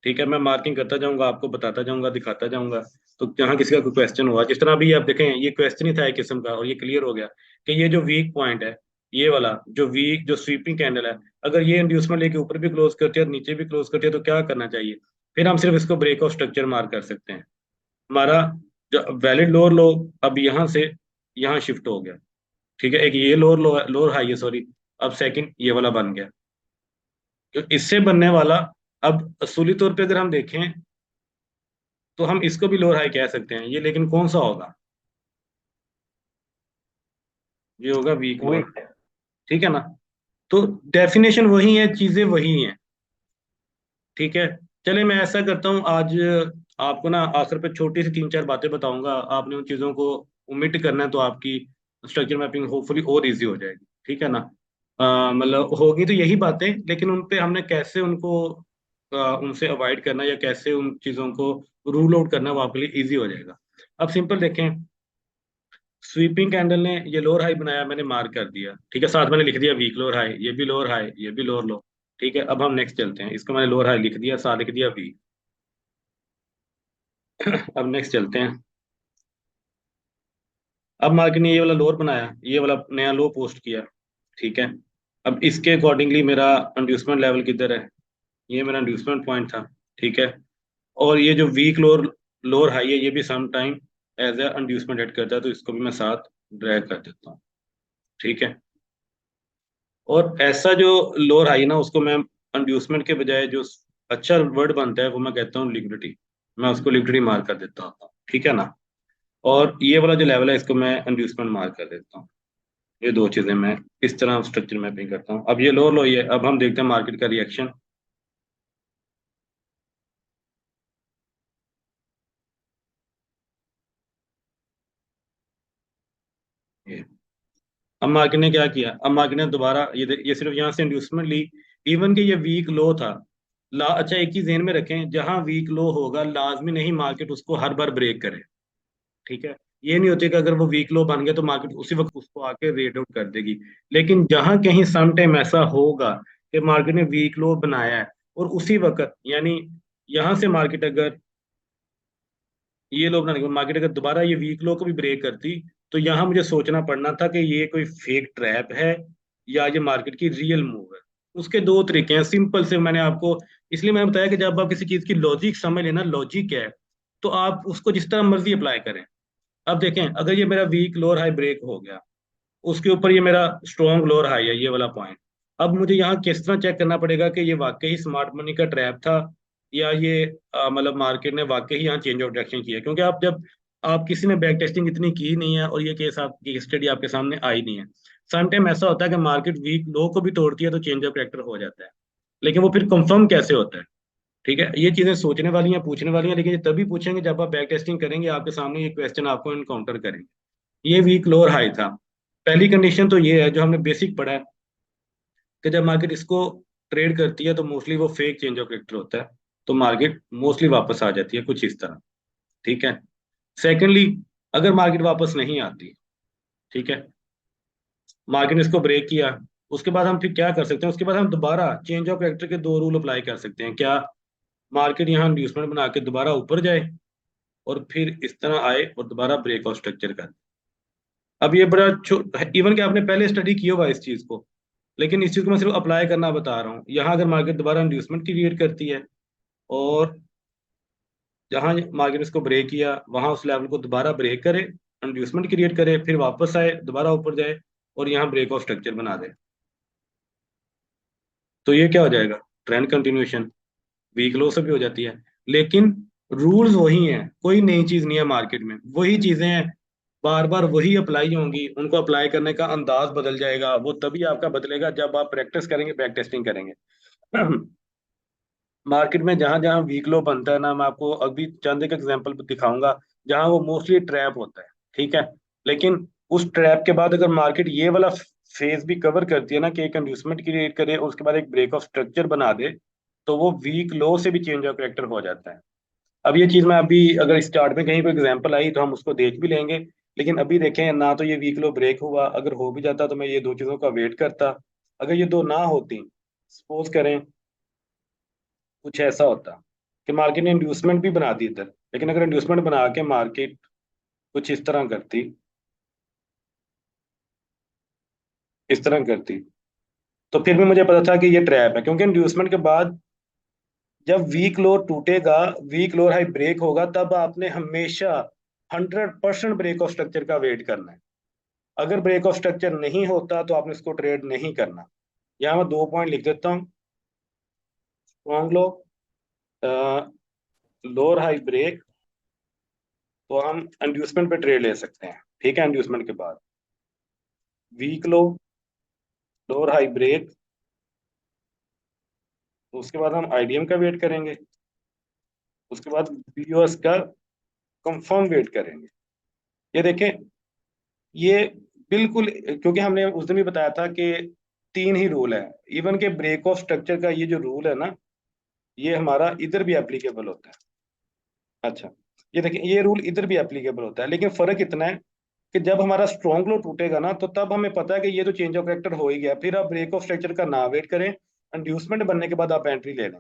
ठीक है, मैं मार्किंग करता जाऊंगा, आपको बताता जाऊंगा, दिखाता जाऊंगा। तो जहाँ किसी का कोई क्वेश्चन हुआ, जिस तरह अभी आप देखें, ये क्वेश्चन ही था एक किस्म का, और ये क्लियर हो गया कि ये जो वीक पॉइंट है, ये वाला जो वीक जो स्वीपिंग कैंडल है, अगर ये इंड्यूसमेंट लेके ऊपर भी क्लोज करती है और नीचे भी क्लोज करती है, तो क्या करना चाहिए? फिर हम सिर्फ इसको ब्रेक ऑफ स्ट्रक्चर मार्क कर सकते हैं। हमारा जो वैलिड लोअर लो अब यहाँ से यहाँ शिफ्ट हो गया, ठीक है, एक ये लोअर लो, लोअर हाई है सॉरी, अब सेकंड ये वाला बन गया। तो इससे बनने वाला, अब असूली तौर पे अगर हम देखें, तो हम इसको भी लोअर हाई कह सकते हैं ये, लेकिन कौन सा होगा? ये होगा वीक लोअर,
वीक।
ठीक है ना। तो डेफिनेशन वही है, चीजें वही हैं, ठीक है। चले, मैं ऐसा करता हूँ आज, आपको ना आखिर पे छोटी सी तीन चार बातें बताऊंगा, आपने उन चीजों को ओमिट करना है, तो आपकी स्ट्रक्चर मैपिंग होपफुली और इजी हो जाएगी, ठीक है ना। मतलब होगी तो यही बातें, लेकिन उन पे हमने कैसे उनको उनसे अवॉइड करना, या कैसे उन चीजों को रूल आउट करना, वो आपके लिए इजी हो जाएगा। अब सिंपल देखें, स्वीपिंग कैंडल ने ये लोअर हाई बनाया, मैंने मार्क कर दिया, ठीक है, साथ मैंने लिख दिया वीक लोअर हाई, ये भी लोअर हाई, ये भी लोअर लो, ठीक है। अब हम नेक्स्ट चलते हैं, इसको मैंने लोअर हाई लिख दिया, साथ लिख दिया वी। अब नेक्स्ट चलते हैं। अब मार्केट ने ये वाला लोअर बनाया, ये वाला नया लो पोस्ट किया, ठीक है। अब इसके अकॉर्डिंगली मेरा इंड्यूसमेंट लेवल किधर है? ये मेरा इंड्यूसमेंट पॉइंट था, ठीक है। और ये जो वीक लोअर लोअर हाई है, ये भी some time as a inducement add करता है, तो इसको भी मैं साथ ड्रैग कर देता हूँ, ठीक है। और ऐसा जो लोअर हाई ना, उसको मैं इंड्यूसमेंट के बजाय जो अच्छा वर्ड बनता है, वो मैं कहता हूँ लिक्विडिटी, मैं उसको लिक्विडिटी मार्क कर देता हूँ, ठीक है ना। और ये वाला जो लेवल है, इसको मैं इंड्यूसमेंट मार्क कर देता हूँ। ये दो चीजें मैं इस तरह स्ट्रक्चर मैपिंग करता हूँ। अब ये लोअर लो, ये अब हम देखते हैं मार्केट का रिएक्शन। ये अब मार्केट ने क्या किया, अब मार्केट ने दोबारा ये सिर्फ यहाँ से इंड्यूसमेंट ली, इवन कि ये वीक लो था। अच्छा, एक चीज ध्यान में रखें, जहां वीक लो होगा लाजमी नहीं मार्केट उसको हर बार ब्रेक करे, ठीक है। ये नहीं होती कि अगर वो वीक लो बन गया तो मार्केट उसी वक्त उसको आके रेट आउट कर देगी। लेकिन जहां कहीं सम टाइम ऐसा होगा कि मार्केट ने वीक लो बनाया है, और उसी वक्त यानी यहां से मार्केट अगर ये लो बनाने के बाद मार्केट अगर दोबारा ये वीक लो को भी ब्रेक करती, तो यहाँ मुझे सोचना पड़ना था कि ये कोई फेक ट्रैप है या ये मार्केट की रियल मूव है। उसके दो तरीके हैं, सिंपल से मैंने आपको इसलिए मैंने बताया कि जब आप किसी चीज की लॉजिक समझ लेना, लॉजिक है, तो आप उसको जिस तरह मर्जी अप्लाई करें। अब देखें, अगर ये मेरा वीक लोअर हाई ब्रेक हो गया, उसके ऊपर ये मेरा स्ट्रॉन्ग लोअर हाई है, ये वाला पॉइंट, अब मुझे यहाँ किस तरह चेक करना पड़ेगा कि ये वाकई स्मार्ट मनी का ट्रैप था, या ये मतलब मार्केट ने वाकई यहाँ चेंज ऑफ डायरेक्शन किया। क्योंकि आप जब आप किसी ने बैक टेस्टिंग इतनी की नहीं है और ये केस आपकी स्टडी आपके सामने आई नहीं है, सम टाइम ऐसा होता है कि मार्केट वीक लो को भी तोड़ती है तो चेंज ऑफ कैरेक्टर हो जाता है, लेकिन वो फिर कंफर्म कैसे होता है? ठीक है, ये चीजें सोचने वाली हैं, पूछने वाली हैं, लेकिन ये तभी पूछेंगे जब आप बैक टेस्टिंग करेंगे, आपके सामने ये क्वेश्चन आपको इनकाउंटर करेंगे। ये वीक लोअर हाई था। पहली कंडीशन तो ये है जो हमने बेसिक पढ़ा है, कि जब मार्केट इसको ट्रेड करती है तो मोस्टली वो फेक चेंज ऑफ कैरेक्टर होता है, तो मार्केट मोस्टली वापस आ जाती है कुछ इस तरह। ठीक है। सेकेंडली, अगर मार्केट वापस नहीं आती, ठीक है, मार्केट ने इसको ब्रेक किया, उसके बाद हम फिर क्या कर सकते हैं? उसके बाद हम दोबारा चेंज ऑफ कैरेक्टर के दो रूल अप्लाई कर सकते हैं। क्या मार्केट यहाँ इंड्यूसमेंट बना के दोबारा ऊपर जाए और फिर इस तरह आए और दोबारा ब्रेक ऑफ स्ट्रक्चर कर? अब ये बड़ा इवन कि आपने पहले स्टडी किया हुआ है इस चीज को, लेकिन इस चीज को मैं सिर्फ अप्लाई करना बता रहा हूँ। यहाँ अगर मार्केट दोबारा इंड्यूसमेंट क्रिएट करती है और जहां मार्केट इसको ब्रेक किया वहां उस लेवल को दोबारा ब्रेक करे, इंड्यूसमेंट क्रिएट करे, फिर वापस आए, दोबारा ऊपर जाए और यहाँ ब्रेक ऑफ स्ट्रक्चर बना दे, तो ये क्या हो जाएगा? Trend continuation. वीक लो से भी हो जाती है, लेकिन रूल्स वही हैं, कोई नई चीज नहीं है मार्केट में, वही चीजें हैं, बार बार वही अप्लाई होंगी। उनको अप्लाई करने का अंदाज बदल जाएगा, वो तभी आपका बदलेगा जब आप प्रैक्टिस करेंगे, बैक टेस्टिंग करेंगे। मार्केट में जहां जहां वीक लो बनता है ना, मैं आपको अभी चंद एक एग्जांपल दिखाऊंगा जहां वो मोस्टली ट्रैप होता है। ठीक है, लेकिन उस ट्रैप के बाद अगर मार्केट ये वाला फेज भी कवर करती है ना, कि एक इंड्यूसमेंट क्रिएट करे और उसके बाद एक ब्रेक ऑफ स्ट्रक्चर बना दे, तो वो वीक लो से भी चेंज ऑफ कैरेक्टर हो जाता है। अब ये चीज मैं अभी अगर इस चार्ट में कहीं कोई एग्जांपल आई तो हम उसको देख भी लेंगे, लेकिन अभी देखें ना, तो ये वीक लो ब्रेक हुआ, अगर हो भी जाता तो मैं ये दो चीजों का वेट करता। अगर ये दो ना होती, सपोज करें कुछ ऐसा होता कि मार्केट ने इंड्यूसमेंट भी बना दी इधर, लेकिन अगर इंड्यूसमेंट बना के मार्केट कुछ इस तरह करती, तो फिर भी मुझे पता था कि ये ट्रैप है, क्योंकि इंड्यूसमेंट के बाद जब वीक लो टूटेगा, वीक लो हाई ब्रेक होगा, तब आपने हमेशा 100% ब्रेक ऑफ स्ट्रक्चर का वेट करना है। अगर ब्रेक ऑफ स्ट्रक्चर नहीं होता तो आपने इसको ट्रेड नहीं करना। यहाँ मैं दो पॉइंट लिख देता हूँ। स्ट्रॉन्ग लो, लोअर हाई ब्रेक, तो हम इंड्यूसमेंट पे ट्रेड ले सकते हैं। ठीक है, इंड्यूसमेंट के बाद weak low, lower high break, तो उसके बाद हम आईडीएम का वेट करेंगे, उसके बाद बीओएस का कंफर्म वेट करेंगे। ये देखें, ये बिल्कुल, क्योंकि हमने उस दिन भी बताया था कि तीन ही रूल है। इवन के ब्रेक ऑफ स्ट्रक्चर का ये जो रूल है ना, ये हमारा इधर भी एप्लीकेबल होता है। अच्छा, ये देखिए, ये रूल इधर भी एप्लीकेबल होता है, लेकिन फर्क इतना है कि जब हमारा स्ट्रॉन्ग लो टूटेगा ना, तो तब हमें पता है कि ये तो चेंज ऑफ कैरेक्टर हो ही गया, फिर आप ब्रेक ऑफ स्ट्रक्चर का ना वेट करें, इंड्यूसमेंट बनने के बाद आप एंट्री ले लें।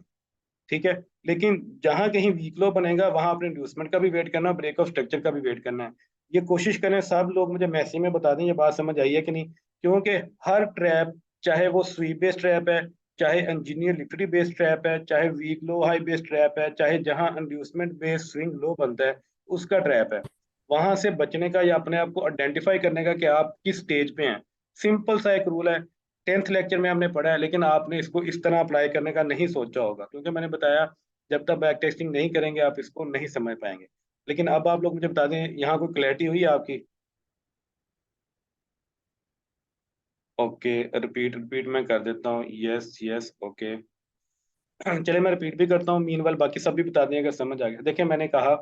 ठीक है, लेकिन जहां कहीं वीक लो बनेगा वहां अपने इंड्यूसमेंट का भी वेट करना, ब्रेक ऑफ स्ट्रक्चर का भी वेट करना है। ये कोशिश करें सब लोग मुझे मैसेज में बता दें ये बात समझ आई है कि नहीं, क्योंकि हर ट्रैप, चाहे वो स्वीप बेस्ड ट्रैप है, चाहे इंजीनियर लिक्विडिटी बेस्ड ट्रैप है, चाहे weak low high based trap है, चाहे जहां इंड्यूसमेंट बेस्ड स्विंग लो बनता है उसका ट्रैप है, वहां से बचने का या अपने आप को आइडेंटिफाई करने का कि आप किस स्टेज पे हैं, सिंपल सा एक रूल है। 10th लेक्चर में हमने पढ़ा है, लेकिन आपने इसको इस तरह अप्लाई करने का नहीं सोचा होगा, क्योंकि मैंने बताया जब तक बैक टेस्टिंग नहीं करेंगे आप इसको नहीं समझ पाएंगे। लेकिन अब आप लोग मुझे बता दें, यहाँ कोई क्लैरिटी हुई है आपकी? ओके, रिपीट रिपीट मैं कर देता हूँ, यस यस ओके। चलिए मैं रिपीट भी करता हूँ, मीनवाइल बाकी सब भी बता दें अगर समझ आ गया। देखिए, मैंने कहा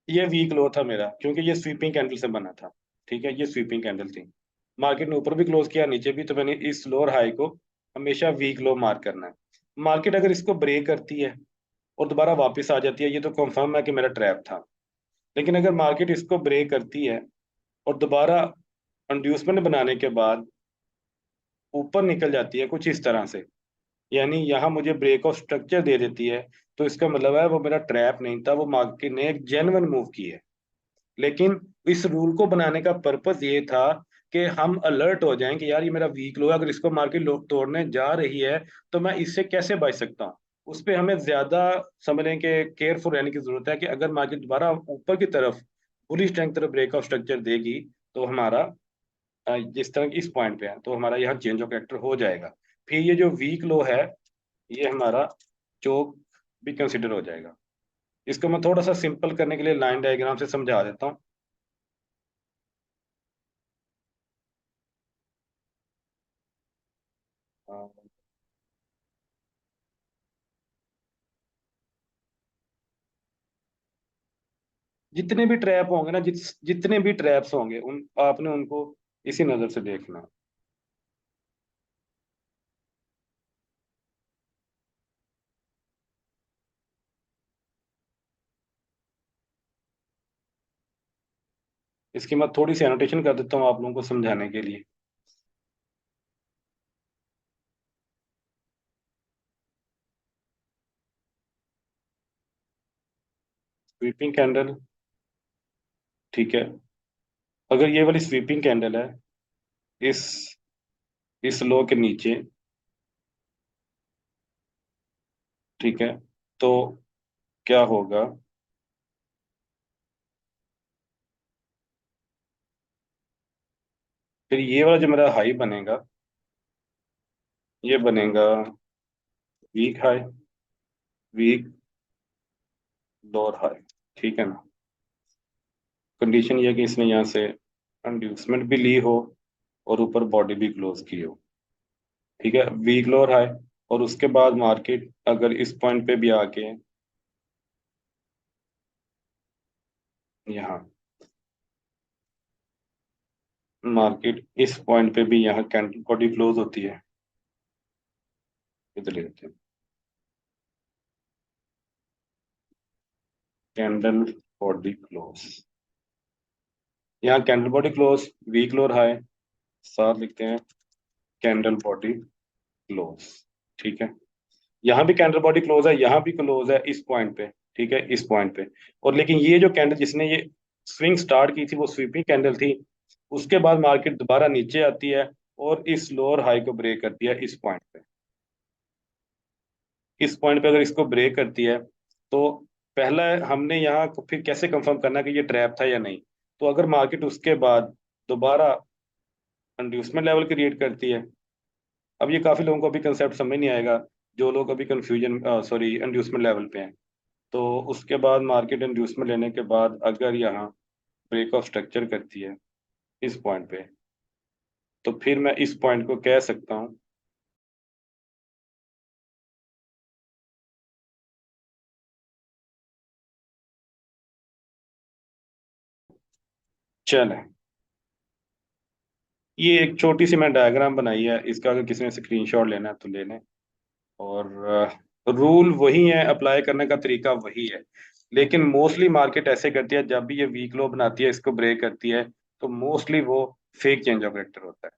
ये वीक लो था मेरा, क्योंकि ये स्वीपिंग कैंडल से बना था। ठीक है, ये स्वीपिंग कैंडल थी, मार्केट ने ऊपर भी क्लोज किया, नीचे भी, तो मैंने इस लोअर हाई को हमेशा वीक लो मार्क करना है। मार्केट अगर इसको ब्रेक करती है और दोबारा वापस आ जाती है, ये तो कंफर्म है कि मेरा ट्रैप था। लेकिन अगर मार्केट इसको ब्रेक करती है और दोबारा इंड्यूसमेंट बनाने के बाद ऊपर निकल जाती है कुछ इस तरह से, यानी यहाँ मुझे ब्रेक ऑफ स्ट्रक्चर दे देती है, तो इसका मतलब है वो मेरा ट्रैप नहीं था, वो मार्केट ने एक जेन्युइन मूव की है। लेकिन इस रूल को बनाने का पर्पस ये था
कि हम अलर्ट हो जाएं कि यार ये मेरा वीक लो है, अगर इसको मार्केट तोड़ने जा रही है तो मैं इससे कैसे बच सकता हूँ। उस पर हमें ज्यादा समझ लें कि केयरफुल रहने की जरूरत है कि अगर मार्केट दोबारा ऊपर की तरफ बुलिश ट्रेंड की तरफ ब्रेकआउट स्ट्रक्चर देगी तो हमारा जिस तरह इस पॉइंट पे है तो हमारा यहाँ चेंज ऑफ कैरेक्टर हो जाएगा। फिर ये जो वीक लो है ये हमारा चोक भी कंसिडर हो जाएगा। इसको मैं थोड़ा सा सिंपल करने के लिए लाइन डायग्राम से समझा देता हूँ। अ, जितने भी ट्रैप होंगे ना, जितने भी ट्रैप्स होंगे उन आपने उनको इसी नजर से देखना है। इसकी मैं थोड़ी सी एनोटेशन कर देता हूँ आप लोगों को समझाने के लिए। स्वीपिंग कैंडल, ठीक है। अगर ये वाली स्वीपिंग कैंडल है इस इस लो के नीचे, ठीक है, तो क्या होगा, फिर ये वाला जो मेरा हाई बनेगा ये बनेगा weak high, weak lower high, ठीक है ना। कंडीशन ये है कि इसने यहाँ से इंड्यूसमेंट भी ली हो और ऊपर बॉडी भी क्लोज की हो, ठीक है, वीक लोअर हाई। और उसके बाद मार्केट अगर इस पॉइंट पे भी आके यहाँ मार्केट इस पॉइंट पे भी यहाँ कैंडल बॉडी क्लोज होती है, इधर लेते हैं कैंडल बॉडी क्लोज, यहाँ candle body close weak lower high, साथ लिखते हैं कैंडल बॉडी क्लोज, ठीक है। यहाँ भी कैंडल बॉडी क्लोज है, यहाँ भी क्लोज है इस पॉइंट पे, ठीक है, इस पॉइंट पे। और लेकिन ये जो कैंडल जिसने ये स्विंग स्टार्ट की थी वो स्वीपिंग कैंडल थी। उसके बाद मार्केट दोबारा नीचे आती है और इस लोअर हाई को ब्रेक करती है इस पॉइंट पे। इस पॉइंट पे अगर इसको ब्रेक करती है तो पहला हमने यहाँ फिर कैसे कंफर्म करना कि ये ट्रैप था या नहीं। तो अगर मार्केट उसके बाद दोबारा इंड्यूसमेंट लेवल क्रिएट करती है, अब ये काफी लोगों को अभी कंसेप्ट समझ नहीं आएगा, जो लोग अभी कंफ्यूजन सॉरी इंड्यूसमेंट लेवल पे हैं। तो उसके बाद मार्केट इंड्यूसमेंट लेने के बाद अगर यहाँ ब्रेक ऑफ स्ट्रक्चर करती है इस पॉइंट पे, तो फिर मैं इस पॉइंट को कह सकता हूँ चल। ये एक छोटी सी मैं डायग्राम बनाई है, इसका अगर किसी ने स्क्रीनशॉट लेना है तो ले लें। और रूल वही है, अप्लाई करने का तरीका वही है, लेकिन मोस्टली मार्केट ऐसे करती है जब भी ये वीक लो बनाती है इसको ब्रेक करती है तो मोस्टली वो फेक चेंज ऑफ कैरेक्टर होता है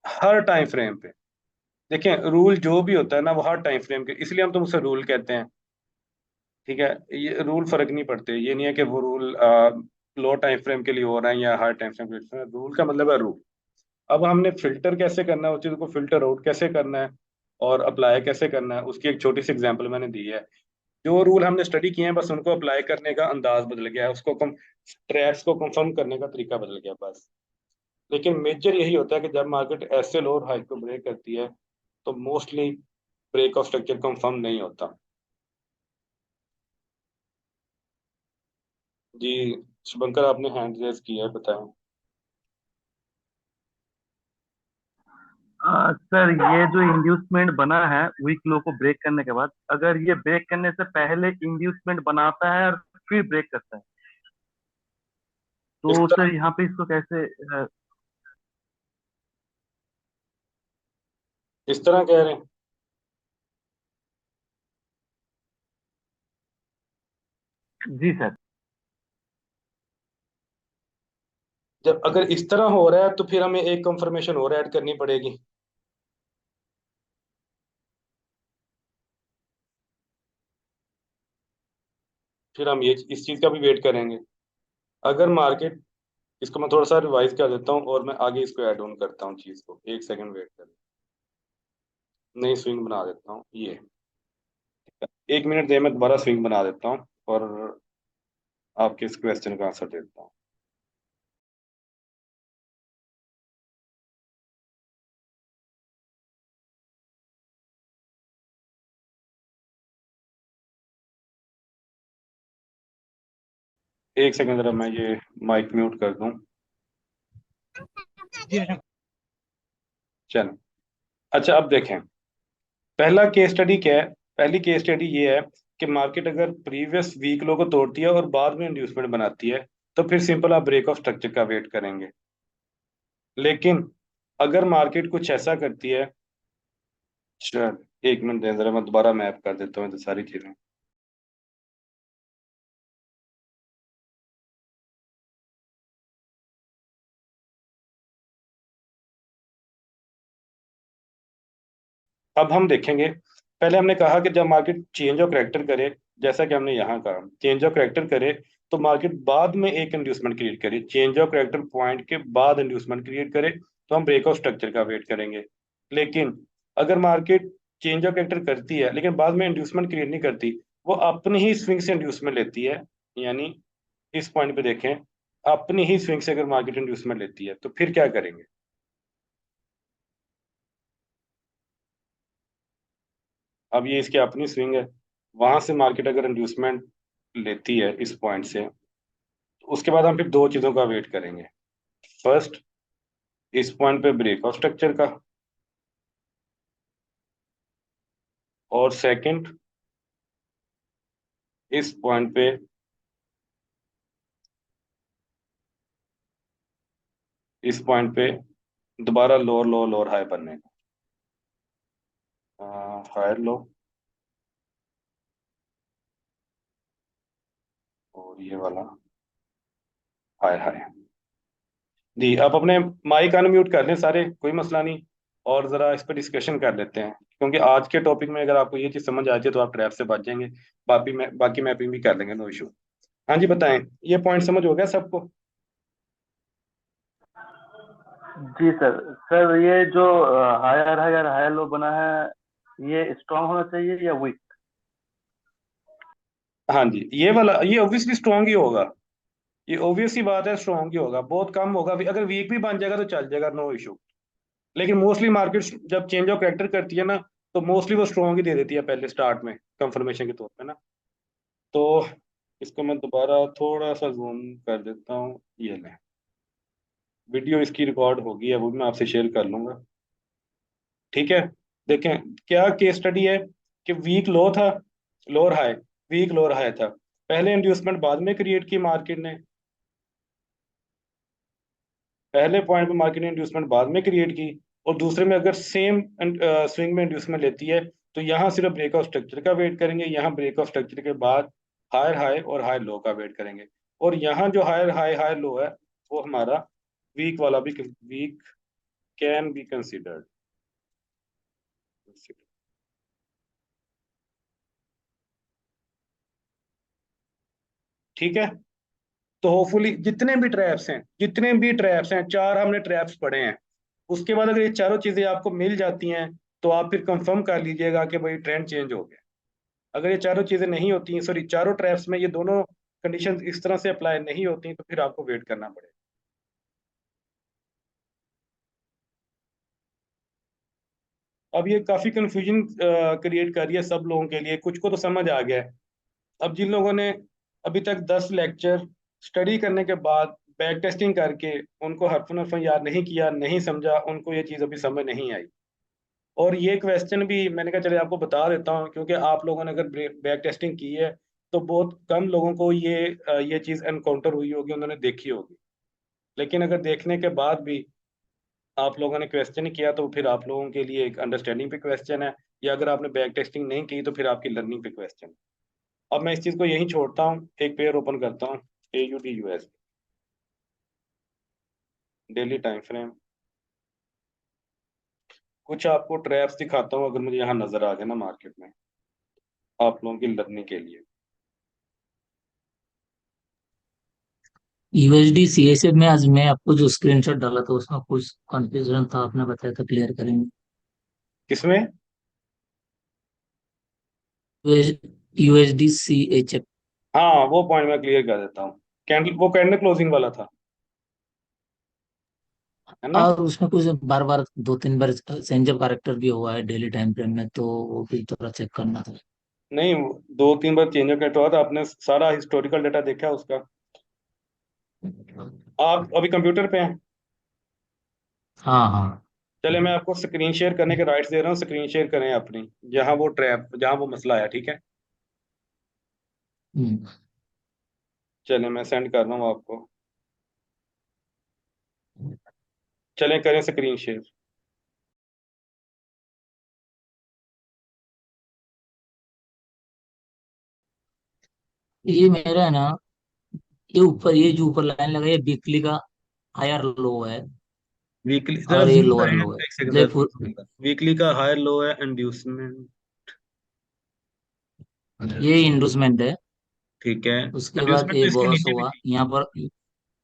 हर टाइम फ्रेम पे। देखें रूल जो भी होता है ना वो हर टाइम फ्रेम के, इसलिए हम तो उसे रूल कहते हैं, ठीक है। ये रूल फर्क नहीं पड़ते, ये नहीं है कि वो रूल लो टाइम फ्रेम के लिए हो रहा है या हाई टाइम फ्रेम के लिए, रूल का मतलब है रूल। अब हमने फिल्टर कैसे करना है उस चीज को, फिल्टर आउट कैसे करना है और अप्लाई कैसे करना है, उसकी एक छोटी सी एग्जांपल मैंने दी है। जो रूल हमने स्टडी किए हैं बस उनको अप्लाई करने का अंदाज बदल गया है, उसको कम ट्रैप्स को कंफर्म करने का तरीका बदल गया बस। लेकिन मेजर यही होता है कि जब मार्केट ऐसे लो और हाई को ब्रेक करती है तो mostly break of structure confirm नहीं होता। जी शुभंकर आपने हैंड रेज किया है, बताएं।
सर ये जो इंड्यूसमेंट बना है वीक लो को ब्रेक करने के बाद, अगर ये ब्रेक करने से पहले इंड्यूसमेंट बनाता है और फिर ब्रेक करता है,
इस
तो
तरह
सर यहाँ पे इसको कैसे
इस तरह कह रहे हैं,
जी सर।
जब अगर इस तरह हो रहा है तो फिर हमें एक कंफर्मेशन और ऐड करनी पड़ेगी। फिर हम ये इस चीज का भी वेट करेंगे। अगर मार्केट, इसको मैं थोड़ा सा रिवाइज कर देता हूँ और मैं आगे इसको ऐड ऑन करता हूँ चीज को, एक सेकंड वेट कर, नई स्विंग बना देता हूँ ये, 1 मिनट दे, मैं दोबारा स्विंग बना देता हूँ और आपके इस क्वेश्चन का आंसर देता हूँ। एक सेकंड जरा मैं ये माइक म्यूट कर दूं। चलो, अच्छा अब देखें, पहला केस स्टडी क्या है। पहली केस स्टडी ये है कि मार्केट अगर प्रीवियस वीक लो को तोड़ती है और बाद में इंड्यूसमेंट बनाती है, तो फिर सिंपल आप ब्रेक ऑफ स्ट्रक्चर का वेट करेंगे। लेकिन अगर मार्केट कुछ ऐसा करती है, चल 1 मिनट दे जरा, मैं दोबारा मैप कर देता हूँ तो सारी चीजें। अब हम देखेंगे, पहले हमने कहा कि जब मार्केट चेंज ऑफ करेक्टर करे, जैसा कि हमने यहाँ कहा चेंज ऑफ करेक्टर करे, तो मार्केट बाद में एक इंड्यूसमेंट क्रिएट करे, चेंज ऑफ करेक्टर पॉइंट के बाद इंड्यूसमेंट क्रिएट करे, तो हम ब्रेक ऑफ स्ट्रक्चर का वेट करेंगे। लेकिन अगर मार्केट चेंज ऑफ करेक्टर करती है लेकिन बाद में इंड्यूसमेंट क्रिएट नहीं करती, वो अपनी ही स्विंग से इंड्यूसमेंट लेती है, यानी इस पॉइंट पे देखें, अपनी ही स्विंग से अगर मार्केट इंड्यूसमेंट लेती है तो फिर क्या करेंगे। अब ये इसकी अपनी स्विंग है, वहां से मार्केट अगर इंड्यूसमेंट लेती है इस पॉइंट से, तो उसके बाद हम फिर दो चीजों का वेट करेंगे। फर्स्ट, इस पॉइंट पे ब्रेक ऑफ स्ट्रक्चर का, और सेकंड, इस पॉइंट पे पे दोबारा लोअर लो लोअर हाई बनने का, हायर लो और ये वाला हायर हाई। जी, आप अपने माइक अनम्यूट कर लें सारे, कोई मसला नहीं, और जरा इस पर डिस्कशन कर लेते हैं, क्योंकि आज के टॉपिक में अगर आपको ये चीज समझ आती है तो आप ट्रैप से बच जाएंगे। बाकी मैपिंग भी कर लेंगे, नो इशू। हाँ जी बताएं, ये पॉइंट समझ हो गया सबको।
जी सर। सर ये जो हायर हायर हायर लो बना है, ये स्ट्रांग होना चाहिए या वीक?
हाँ जी, ये वाला ये ऑब्वियसली स्ट्रॉन्ग ही होगा, ये ऑब्वियस ही बात है, स्ट्रॉन्ग ही होगा, बहुत कम होगा, अगर वीक भी बन जाएगा तो चल जाएगा, नो इशू। लेकिन मोस्टली मार्केट जब चेंज ऑफ कैरेक्टर करती है ना, तो मोस्टली वो स्ट्रॉन्ग ही दे देती है पहले स्टार्ट में कंफर्मेशन के तौर पे ना। तो इसको मैं दोबारा थोड़ा सा जूम कर देता हूँ, ये लें, वीडियो इसकी रिकॉर्ड होगी है, वो भी मैं आपसे शेयर कर लूंगा। ठीक है, देखें क्या केस स्टडी है कि वीक लो था, lower high, weak lower high था, पहले इंड्यूसमेंट बाद में क्रिएट की मार्केट ने, पहले पॉइंट पे मार्केट ने इंड्यूसमेंट बाद में क्रिएट की, और दूसरे में अगर सेम स्विंग में इंड्यूसमेंट लेती है, तो यहाँ सिर्फ ब्रेक ऑफ स्ट्रक्चर का वेट करेंगे, यहाँ ब्रेक ऑफ स्ट्रक्चर के बाद हायर हाई और हायर लो का वेट करेंगे, और यहाँ जो हायर हाई हायर लो है वो हमारा वीक वाला भी, वीक कैन बी कंसिडर्ड। ठीक है, तो होपफुली जितने भी ट्रैप्स हैं, चार हमने ट्रैप्स पढ़े हैं, उसके बाद अगर ये चारों चीजें आपको मिल जाती हैं, तो आप फिर कंफर्म कर लीजिएगा कि भाई ट्रेंड चेंज हो गया। अगर ये चारों चीजें नहीं होती, सॉरी चारों ट्रैप्स में ये दोनों कंडीशंस इस तरह से अप्लाई नहीं होती, तो फिर आपको वेट करना पड़ेगा। अब ये काफी कंफ्यूजन क्रिएट कर रही है सब लोगों के लिए, कुछ को तो समझ आ गया है। अब जिन लोगों ने अभी तक 10 लेक्चर स्टडी करने के बाद बैक टेस्टिंग करके उनको हरफन हरफन याद नहीं किया, नहीं समझा, उनको ये चीज़ अभी समझ नहीं आई। और ये क्वेश्चन भी मैंने कहा चले आपको बता देता हूँ, क्योंकि आप लोगों ने अगर बैक टेस्टिंग की है तो बहुत कम लोगों को ये चीज़ एनकाउंटर हुई होगी, उन्होंने देखी होगी। लेकिन अगर देखने के बाद भी आप लोगों ने क्वेश्चन किया, तो फिर आप लोगों के लिए एक अंडरस्टैंडिंग पे क्वेश्चन है, या अगर आपने बैक टेस्टिंग नहीं की तो फिर आपकी लर्निंग पे क्वेश्चन है। अब मैं इस चीज़ को यहीं छोड़ता हूँ, एक पेयर ओपन करता हूँ, AUD US, daily time frame, कुछ आपको ट्रैप्स दिखाता हूँ, अगर मुझे यहाँ नजर आ गया ना मार्केट में, आप लोगों की लर्निंग के लिए।
यूएसडी सीएसए में आज मैं आपको जो स्क्रीनशॉट डाला था उसमें कुछ कंफ्यूजन था, आपने बताया था क्लियर करेंगे।
किसमें?
USD CHF.
हाँ, वो पॉइंट मैं क्लियर कर देता हूँ। कैंडल, वो कैंडल क्लोजिंग वाला था, है ना?
और उसमें कुछ बार बार 2-3 बार चेंज ऑफ कैरेक्टर भी हुआ है डेली टाइम फ्रेम में, तो वो भी थोड़ा चेक करना था।
नहीं, 2-3 बार चेंज ऑफ हुआ था। आपने सारा हिस्टोरिकल डाटा देखा उसका? आप अभी कंप्यूटर पे हैं?
हाँ हाँ।
चले, मैं आपको स्क्रीन शेयर करने के राइट्स दे रहा हूँ, स्क्रीन शेयर करें अपनी, जहाँ वो मसला आया, ठीक है?
हम्म।
चले, मैं सेंड कर रहा हूँ आपको। चलें, करें स्क्रीन शेयर।
ये मेरा है ना, ये जो ऊपर लाइन लगा है, वीकली का हायर लो है
वीकली जरा
और ये
जूम
लोअर
करें,
लो है।
एक सेकंड
मतलब
वीकली का हायर लो है इंड्यूसमेंट।
ये इंडूसमेंट है।
ठीक है।
उसके बाद
इंड्यूसमेंट तो
ये
इसके
बोनस
नीचे भी
हुआ
थी।
यहाँ पर।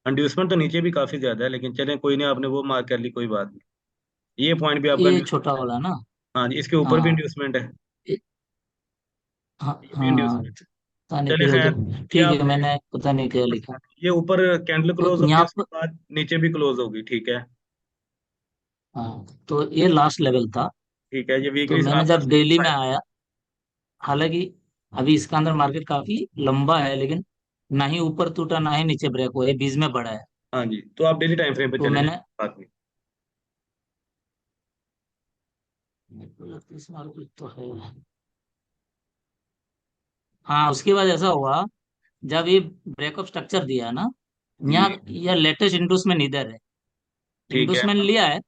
इंड्यूसमेंट तो नीचे भी काफी ज्यादा है, लेकिन चलें कोई नहीं, आपने वो मार्क कर ली, कोई बात नहीं। ये पॉइंट भी आपका
ये
इंड्यूसमेंट
छोटा
है।
वाला ना।
हाँ जी, इसके ऊपर भी
हाँ
इंड्यूसमेंट है।
हाँ
ये भी
हाँ।
इंड्यूसमेंट।
पता नहीं
चले
फिर
खैर,
उधर
ये
ठीक है,
आपने,
मैंने पता नहीं क्या लिखा।
ये ऊपर कैंडल
तो
क्लोज होगी,
यहाँ
उसके
पर
बाद नीचे भी क्लोज होगी, ठीक है।
हाँ, तो ये लास्ट लेवल था।
ठीक है, ये
तो
वीकली
मैंने
आपका
जब डेली में
साइड।
आया, हालांकि अभी इसका अंदर मार्केट काफी लंबा है, लेकिन ना ही ऊपर टूटा ना ही नीचे ब्रेक हुआ, ये बीच में बड़ा है।
हाँ जी, तो आप डेली टाइम फ्रेम पे
तो
चले जाएं
मैंने
बाद में।
मेरे को लगता है इस मार्केट तो है। हाँ, उसके बाद ऐसा हुआ, जब ये ब्रेकअप स्ट्रक्चर दिया है ना,
जी,
यहाँ यह लेटेस्ट इंडोर्समेंट इधर है।
ठीक है।
इंडोर्समेंट लिया है,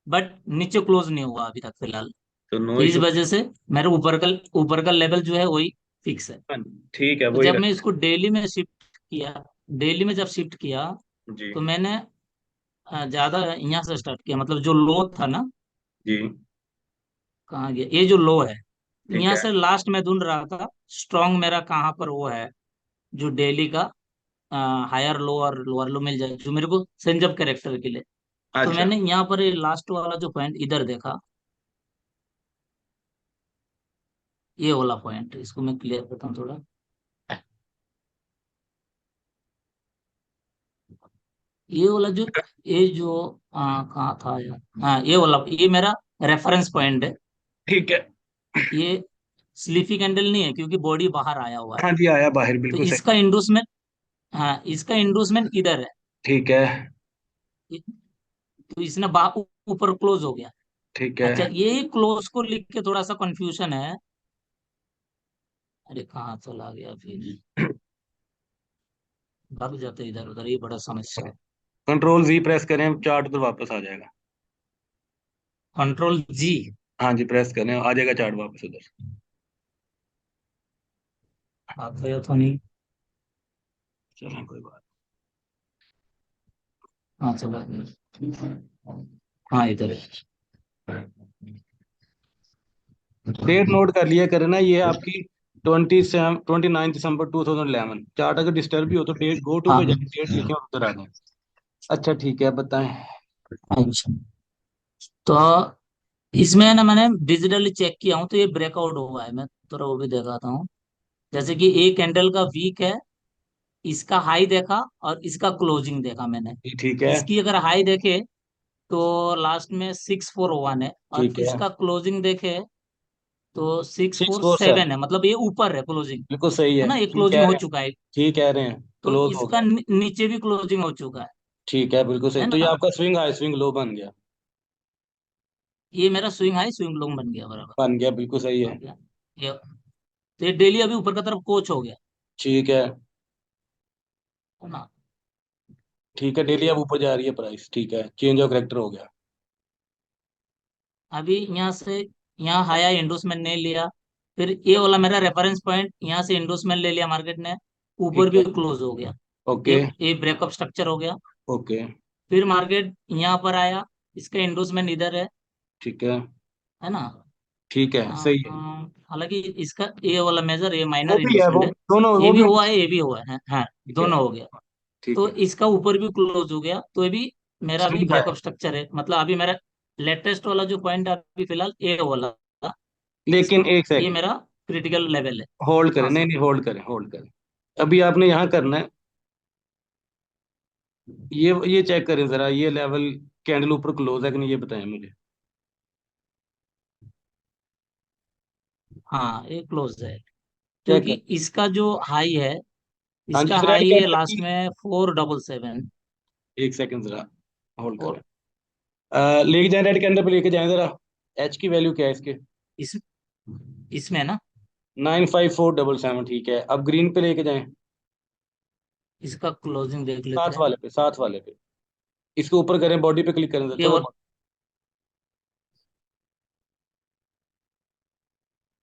बट नीचे क्लोज नहीं हुआ अभी तक फिलहाल।
तो नो
तो इस
इशू।
वजह से मेरे ऊपर का लेवल जो है वही फिक्स है।
ठीक है,
तो
वही
जब
रख।
मैं इसको डेली में जब शिफ्ट किया,
जी
तो मैंने ज्यादा यहाँ से स्टार्ट किया, मतलब जो लो था ना,
जी।
कहाँ गया ये जो लो है,
ठीक
यहाँ
है।
से लास्ट में ढूंढ रहा था स्ट्रॉन्ग मेरा कहाँ पर वो है, जो डेली का हायर लो और लोअर लो मिल जाए जो मेरे को सेंजअप कैरेक्टर के लिए। तो
अच्छा।
मैंने यहाँ पर ये लास्ट वाला जो पॉइंट इधर देखा, ये वाला पॉइंट, इसको मैं क्लियर करता हूँ थोड़ा। ये वाला जो ये जो कहाँ था यार, हाँ ये वाला, ये मेरा रेफरेंस पॉइंट है।
ठीक है।
ये स्लीपी कैंडल नहीं है क्योंकि बॉडी बाहर आया हुआ है।
हाँ जी, आया बाहर,
तो
बिल्कुल
इसका
सही।
इंडूसमेंट, हाँ इसका इंडूसमेंट इधर है।
ठीक है।
तो इसने ऊपर क्लोज हो गया।
ठीक है।
अच्छा, ये क्लोज को लिख के थोड़ा सा कंफ्यूजन है। अरे कहाँ चला गया फिर, भाग जाते इधर उधर, ये बड़ा समस्या है।
कंट्रोल जी प्रेस करें, चार्ट उधर वापस आ जाएगा।
कंट्रोल जी।
हाँ जी, प्रेस करें, आ जाएगा चार्ट वापस उधर।
आप गया तो नहीं।
चलें, कोई बात।
हाँ चला गया। हाँ इधर है।
डेट नोट कर लिया करें ना, ये आपकी 29 दिसंबर 2011। चार्ट अगर डिस्टर्ब भी हो तो डेट गो टू
हाँ
पे जाए, डेट लिखे और उधर आ जाए। अच्छा ठीक है, बताएं।
अच्छा, तो इसमें ना मैंने डिजिटली चेक किया हूँ, तो ये ब्रेकआउट हुआ है, मैं थोड़ा वो भी दिखाता हूँ। जैसे कि एक कैंडल का वीक है, इसका हाई देखा और इसका क्लोजिंग देखा मैंने।
जी, ठीक है।
इसकी अगर हाई देखे तो लास्ट में 641 है, और
ठीक है।
इसका क्लोजिंग देखे तो six
six
four
four
seven
seven
है, मतलब ये ऊपर है क्लोजिंग।
बिल्कुल सही
है
है,
ना, ये
ठीक
क्लोजिंग
कह
हो
रहे हैं।
चुका है।
ठीक कह रहे हैं,
तो
क्लोज हो
इसका
गया।
नीचे भी क्लोजिंग हो चुका है।
ठीक है, बिल्कुल सही,
है
तो ये
ना,
आपका स्विंग हाई स्विंग लो बन गया।
ये मेरा स्विंग हाई स्विंग लो बन गया बराबर।
बन गया, बिल्कुल सही है।
बन गया ये। तो ये डेली अभी ऊपर की तरफ कोच हो गया।
ठीक है।
है ना।
ठीक है, डेली अब ऊपर जा रही है प्राइस, ठीक है, चेंज ऑफ करेक्टर हो गया।
अभी यहाँ से यहाँ हाया इंडोसमेंट नहीं लिया, फिर ये वाला मेरा रेफरेंस पॉइंट, यहाँ से इंडोसमेंट ले लिया मार्केट ने, ऊपर
ठीक है।
भी क्लोज हो गया।
ओके।
ये ब्रेकअप स्ट्रक्चर हो गया।
ओके।
फिर मार्केट यहाँ पर आया, इसका इंडोसमेंट इधर
ठीक है।
है ना।
ठीक है,
अ,
सही है।
हालांकि इसका ये वाला मेजर, ये
वो
माइनर
भी है, वो
इंडोसमेंट है।
दोनों,
ये
वो
भी
भी
हुआ है,
understand।
ये भी हुआ है, हाँ
ठीक है।
दोनों हो गया।
ठीक
तो
है।
इसका ऊपर भी क्लोज हो गया, तो ये भी मेरा अभी
स्विंग हाई।
ब्रेकअप स्ट्रक्चर है। मतलब अभी मेरा लेटेस्ट वाला जो पॉइंट अभी फिलहाल ए वाला था,
लेकिन एक
ये
सेकंड,
मेरा क्रिटिकल लेवल है।
होल्ड करें,
हाँ
नहीं
सर।
नहीं, होल्ड करें, होल्ड करें। अभी आपने यहाँ करना है, ये चेक करें जरा, ये लेवल कैंडल ऊपर क्लोज है कि नहीं, ये बताएं मुझे।
हाँ ये क्लोज है,
चेक
क्योंकि
कर।
इसका जो हाई है,
हाँ जी,
इसका
इस रेड
हाई है
कैंडल
लास्ट
की,
में 477।
एक सेकंड जरा होल्ड करें।
और
लेके जाएं, रेड कैंडल पे लेके जाएं जरा। एच की वैल्यू क्या है इसके?
इस इसमें ना
954777, ठीक है। अब ग्रीन पे लेके जाएं,
इसका क्लोजिंग देख लेते
साथ
हैं।
वाले पे, साथ वाले पे। इसको ऊपर करें, बॉडी पे क्लिक करें जरा,
ये
चलो।
और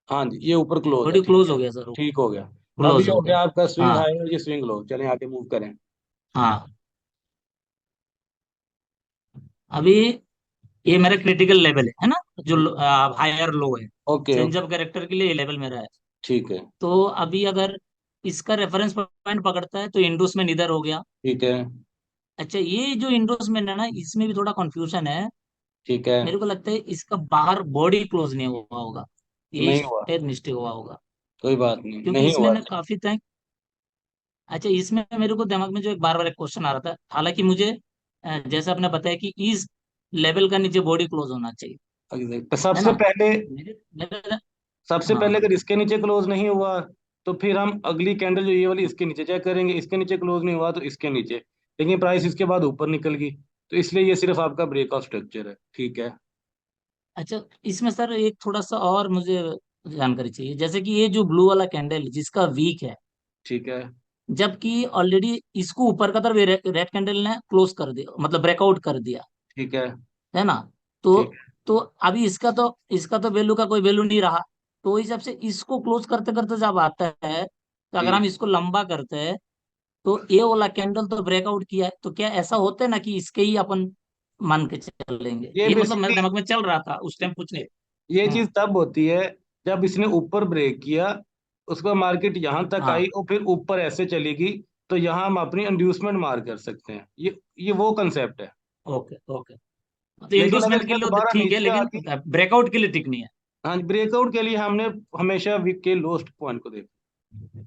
हाँ जी, ये ऊपर क्लोज है,
बॉडी
ठीक
क्लोज
है।
हो गया सर,
ठीक हो गया। अब
क्लोज
ये
हो
हो
गया।
गया आपका स्विंग
हाँ
हाई और ये स्विंग लो, चलें आगे मूव करें।
हाँ। अभी ये मेरा क्रिटिकल लेवल है ना, जो हायर लो है।
Okay
change
okay,
of character के लिए ये लेवल मेरा है।
ठीक है।
तो अभी अगर इसका रेफरेंस पॉइंट पकड़ता है तो इंडोसमेंट इधर हो गया।
ठीक है।
अच्छा, ये जो इंडोसमेंट है ना, इसमें भी थोड़ा कंफ्यूजन है।
ठीक है।
मेरे को लगता है इसका बाहर बॉडी क्लोज नहीं हुआ होगा, ये
नहीं हुआ,
स्टेप मिस्टेक हुआ होगा।
कोई बात नहीं,
क्योंकि
नहीं
इसमें
हुआ।
ना काफी टाइम, अच्छा इसमें मेरे को दिमाग में जो एक बार बार एक क्वेश्चन आ रहा था, हालांकि मुझे जैसे आपने बताया कि इस लेवल का नीचे बॉडी क्लोज होना चाहिए,
तो
है
सबसे
ना।
पहले,
मेरे मेरे
सबसे पहले
हाँ
अगर इसके नीचे क्लोज नहीं हुआ, तो फिर हम अगली कैंडल जो ये वाली, इसके नीचे चेक करेंगे। इसके नीचे क्लोज नहीं हुआ तो इसके नीचे, लेकिन प्राइस इसके बाद ऊपर निकल गई, तो इसलिए ये सिर्फ आपका ब्रेक ऑफ स्ट्रक्चर है, ठीक है।
अच्छा, इसमें सर एक थोड़ा सा और मुझे जानकारी चाहिए। जैसे कि ये जो ब्लू वाला कैंडल जिसका वीक है,
ठीक है।
जबकि ऑलरेडी इसको ऊपर का तरफ रेड कैंडल ने क्लोज कर दिया, मतलब ब्रेकआउट कर दिया,
ठीक है।
है ना। तो
ठीक है।
तो अभी इसका तो वैल्यू का कोई वैल्यू नहीं रहा। तो इस हिसाब से इसको क्लोज करते करते जब आता है, तो अगर
ठीक
हम
है।
इसको लंबा करते हैं, तो ये वाला कैंडल तो ब्रेकआउट किया है, तो क्या ऐसा होता है ना कि इसके ही अपन मान के चलेंगे?
ये
ये मतलब मेरे
बेसिकली,
दिमाग में चल रहा था उस टाइम कुछ नहीं।
ये चीज
हाँ
तब होती है जब इसने ऊपर ब्रेक किया, उसके बाद मार्केट यहां तक आई
हाँ।
और फिर ऊपर ऐसे चलेगी, तो यहां हम अपनी इंड्यूसमेंट मार कर सकते हैं। ये वो कंसेप्ट है।
Okay okay. तो
लेकिन अगर
इंडोसमेंट के
इसने
लिए तो
दोबारा
ठीक है,
नीचे
लेकिन
आके,
ब्रेकआउट के लिए ठीक नहीं है।
हाँ, ब्रेकआउट के लिए हमने हमेशा वीक के लोएस्ट पॉइंट को देखा।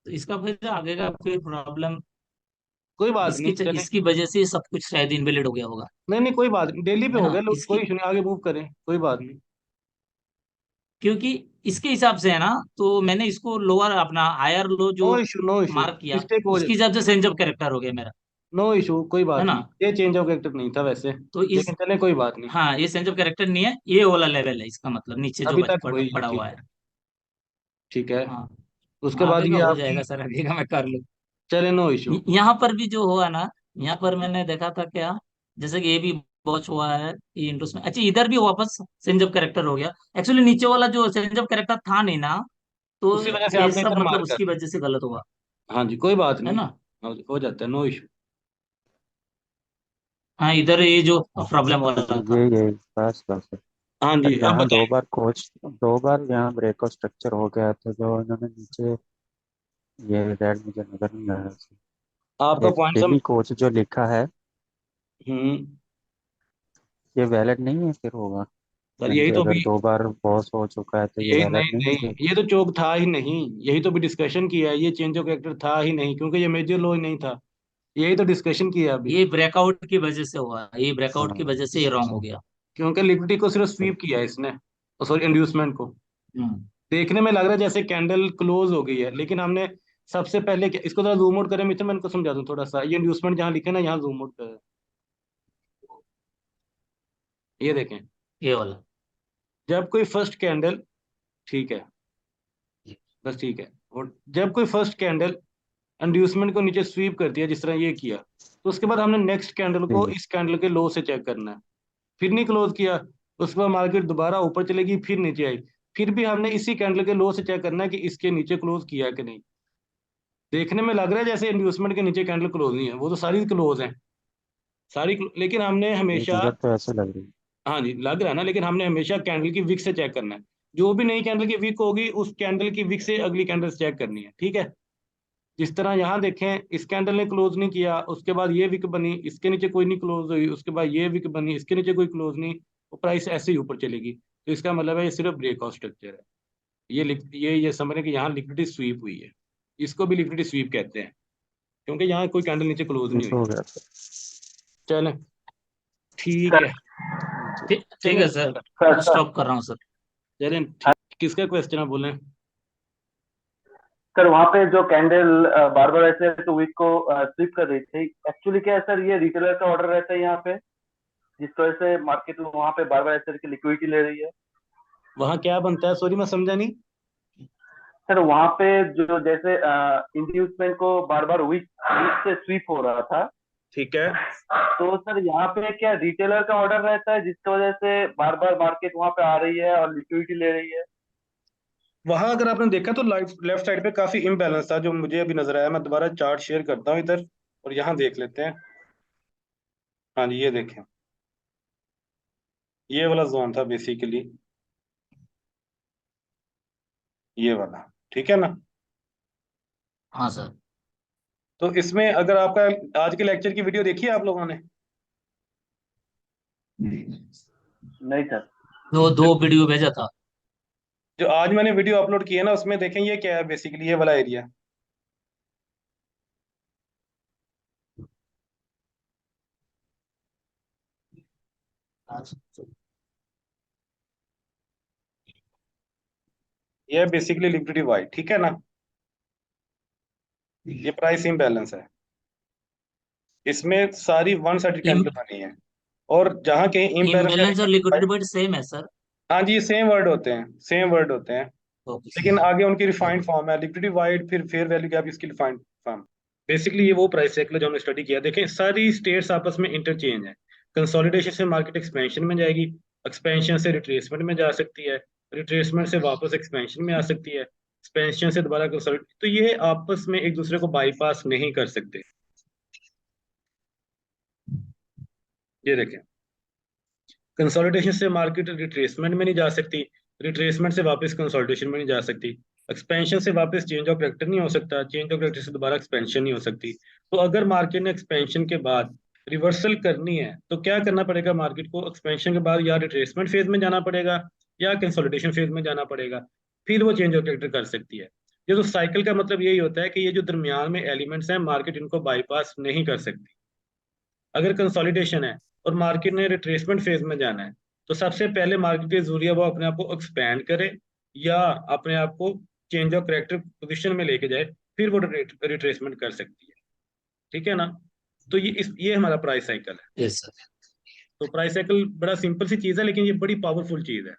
तो इसका फिर आगे का कोई प्रॉब्लम,
कोई बात
इसकी
नहीं, चले।
इसकी वजह से सब कुछ शायद इनवैलिड हो गया होगा,
नहीं नहीं, कोई बात नहीं, डेली पे
है
हो
ना।
गया, लोग कोई
इसकी
इशू नहीं, आगे मूव करें, कोई बात नहीं।
क्योंकि इसके हिसाब से है ना, तो मैंने इसको लोअर अपना हायर लो
नो
जो
इशू, नो इशू,
मार्क किया,
मिस्टेक हो
उसके हिसाब से चेंज ऑफ कैरेक्टर हो गया मेरा,
नो इशू, कोई
है
बात
ना।
नहीं, ये चेंज ऑफ कैरेक्टर नहीं था वैसे,
तो इस
लेकिन चले, कोई बात नहीं।
हाँ, ये चेंज ऑफ कैरेक्टर नहीं है, ये वाला लेवल है इसका, मतलब नीचे जो
अभी तक वही है,
पड़ा
ठीक
हुआ है।
है। ठीक है।
हाँ,
उसके बाद
आगे का
ये
हो
आपकी,
जाएगा सर, आगे का मैं कर लूँ।
चले, नो इशू।
यहाँ पर भी जो हुआ ना, यहाँ पर मैंने देखा था क्या, जैसे कि ये भी वॉच हुआ है, ये इंडोस में। अच्छा, इधर भी वापस चेंज ऑफ कैरेक्टर हो गया। एक्चुअली नीचे वाला जो चेंज ऑफ कैरेक्टर था नहीं ना, तो
उसी वजह से
ये
आपने
सब
इधर मार
मतलब
कर
उसकी
दिया।
वजह से गलत हुआ,
हाँ जी, कोई बात
है
नहीं,
ना।
हो जाता है, नो इशू।
हाँ, इधर ये जो प्रॉब्लम हो रहा था।
ये बस बस।
हाँ
सर
जी, अब
यहाँ
बताएं।
दो बार यहाँ ब्रेकआउट स्ट्रक्चर हो गया था, जो इन्होंने नीचे, ये रेड मुझे नजर नहीं आ रहा।
आपका
एक
पॉइंट
डेली कोच जो लिखा है,
हम्म।
ये वैलिड नहीं है फिर होगा?
सर
यानी
यही
कि
तो
अगर
भी,
दो बार बॉस हो चुका है तो ये
यही
वैलिड
नहीं
नहीं है
नहीं,
फिर?
ये तो चौक था ही नहीं, यही तो भी डिस्कशन किया है, ये चेंज ऑफ कैरेक्टर था ही नहीं, क्योंकि ये मेजर लॉ ही नहीं था, यही तो डिस्कशन किया अभी।
ये ब्रेकआउट की वजह से हुआ, ये ब्रेकआउट की
हाँ।
वजह से ये रॉन्ग हो गया।
क्योंकि लिक्विडिटी को सिर्फ स्वीप किया है इसने, सॉरी, इंड्यूसमेंट को।
हम्म।
देखने में लग रहा है जैसे कैंडल क्लोज हो गई है, लेकिन हमने सबसे पहले क्या, इसको थोड़ा जूम आउट करें मित्र, मैं इनको समझा दूं थोड़ा सा, ये इंड्यूसमेंट जहाँ लिखे ना, यहाँ जूम आउट करें, ये देखें।
ये वाला।
जब कोई फर्स्ट कैंडल, ठीक है, बस ठीक है, और जब कोई फर्स्ट कैंडल इंड्यूसमेंट को नीचे स्वीप करती है, जिस तरह ये किया, तो उसके बाद हमने नेक्स्ट कैंडल को
ठीक है।
इस कैंडल के लो से चेक करना है। फिर नहीं क्लोज किया, उसके बाद मार्केट दोबारा ऊपर चलेगी, फिर नीचे आई, फिर भी हमने इसी कैंडल के लो से चेक करना है कि इसके नीचे क्लोज किया है कि नहीं। देखने में लग रहा है जैसे इंड्यूसमेंट के नीचे कैंडल क्लोज नहीं है, वो तो सारी क्लोज है, लेकिन हमने
ये
हमेशा,
नजर तो ऐसे लग रही है।
हाँ जी लग रहा है ना, लेकिन हमने हमेशा कैंडल की विक से चेक करना है। जो भी नई कैंडल की विक होगी, उस कैंडल की विक से अगली कैंडल चेक करनी है, ठीक है।
जिस तरह यहाँ देखें, इस कैंडल ने क्लोज नहीं किया, उसके बाद ये विक बनी, इसके नीचे कोई नहीं क्लोज हुई, उसके बाद ये विक बनी, इसके नीचे कोई क्लोज नहीं, वो प्राइस ऐसे ही ऊपर चलेगी। तो इसका मतलब है ये सिर्फ ब्रेकआउट स्ट्रक्चर है। ये समझ रहे कि यहाँ लिक्विडिटी स्वीप हुई है, इसको भी लिक्विडिटी स्वीप कहते हैं, क्योंकि यहाँ कोई कैंडल नीचे क्लोज नहीं
मिस
हुई।
हो गया सर।
चलें, ठीक
सर
है।
ठीक ठीक
चलें
है सर,
सर
स्टॉप कर रहा हूँ सर।
चलें, ठीक। किसका क्वेश्चन आप बोलें?
सर वहाँ पे जो कैंडल बार बार ऐसे तो वीक को स्वीप कर रही थी, एक्चुअली क्या है सर, ये रिटेलर का ऑर्डर रहता है यहाँ पे, जिस वजह से मार्केट में वहाँ पे बार बार ऐसे की लिक्विडिटी ले रही है।
वहाँ क्या बनता है? सॉरी मैं समझा नहीं।
सर वहाँ पे जो जैसे इंड्यूसमेंट को बार बार वीक से स्वीप हो रहा था,
ठीक है।
तो सर यहाँ पे क्या रिटेलर का ऑर्डर रहता है, जिसकी वजह से बार बार मार्केट वहाँ पे आ रही है और लिक्विडिटी ले रही है।
वहां अगर आपने देखा तो लेफ्ट साइड पे काफी इम्बैलेंस था, जो मुझे अभी नजर आया। मैं दोबारा चार्ट शेयर करता हूँ इधर, और यहाँ देख लेते हैं। हाँ जी, ये देखें, ये वाला जोन था बेसिकली, ये वाला, ठीक है ना।
हाँ सर।
तो इसमें अगर आपका आज के लेक्चर की वीडियो देखी है आप लोगों ने?
नहीं सर।
दो वीडियो भेजा था।
जो आज मैंने वीडियो अपलोड की है ना, उसमें देखें ये क्या है बेसिकली, ये वाला एरिया। ये बेसिकली लिक्विडिटी वाइड, ठीक है ना। ये प्राइस इम्बैलेंस है, इसमें सारी वन साइड कैंडल बनी है, और जहाँ कहीं इम्बैलेंस या
इम्बैलेंस और
liquidity
liquidity
wide,
but same है सर।
हाँ जी, सेम वर्ड होते हैं, सेम वर्ड होते हैं,
ओके
लेकिन
सर।
आगे उनकी रिफाइंड फॉर्म है, लिक्विडिटी वाइड फिर फेयर वैल्यू गैप, इसकी रिफाइंड फॉर्म। बेसिकली ये वो प्राइस साइकिल जो हमने स्टडी किया। देखें, सारी स्टेट्स आपस में इंटरचेंज है। कंसोलिडेशन से मार्केट एक्सपेंशन में जाएगी, एक्सपेंशन से रिट्रेसमेंट में जा सकती है, रिट्रेसमेंट से वापस एक्सपेंशन में आ सकती है, एक्सपेंशन से दोबारा कंसोलिडेट। तो ये आपस में एक दूसरे को बाईपास नहीं कर सकते। ये देखें, कंसोलिडेशन से मार्केट रिट्रेसमेंट में नहीं जा सकती, रिट्रेसमेंट से वापस कंसोलिडेशन में नहीं जा सकती, एक्सपेंशन से वापस चेंज ऑफ कैरेक्टर नहीं हो सकता, चेंज ऑफ कैरेक्टर से दोबारा एक्सपेंशन नहीं हो सकती। तो अगर मार्केट ने एक्सपेंशन के बाद रिवर्सल करनी है तो क्या करना पड़ेगा मार्केट को? एक्सपेंशन के बाद या रिट्रेसमेंट फेज में जाना पड़ेगा या कंसोलिडेशन फेज में जाना पड़ेगा, फिर वो चेंज ऑफ कैरेक्टर कर सकती है। ये तो साइकिल का मतलब यही होता है कि ये जो दरमियान में एलिमेंट्स हैं, मार्केट इनको बाईपास नहीं कर सकती। अगर कंसोलिडेशन है और मार्केट ने रिट्रेसमेंट फेज में जाना है, तो सबसे पहले मार्केट के जरिए वो अपने आप को एक्सपैंड करे या अपने आप को चेंज ऑफ करेक्टर पोजीशन में लेके जाए, फिर वो रिट्रेसमेंट कर सकती है, ठीक है ना। तो ये हमारा प्राइस साइकिल है।
Yes sir.
तो प्राइस साइकिल बड़ा सिंपल सी चीज है, लेकिन ये बड़ी पावरफुल चीज है।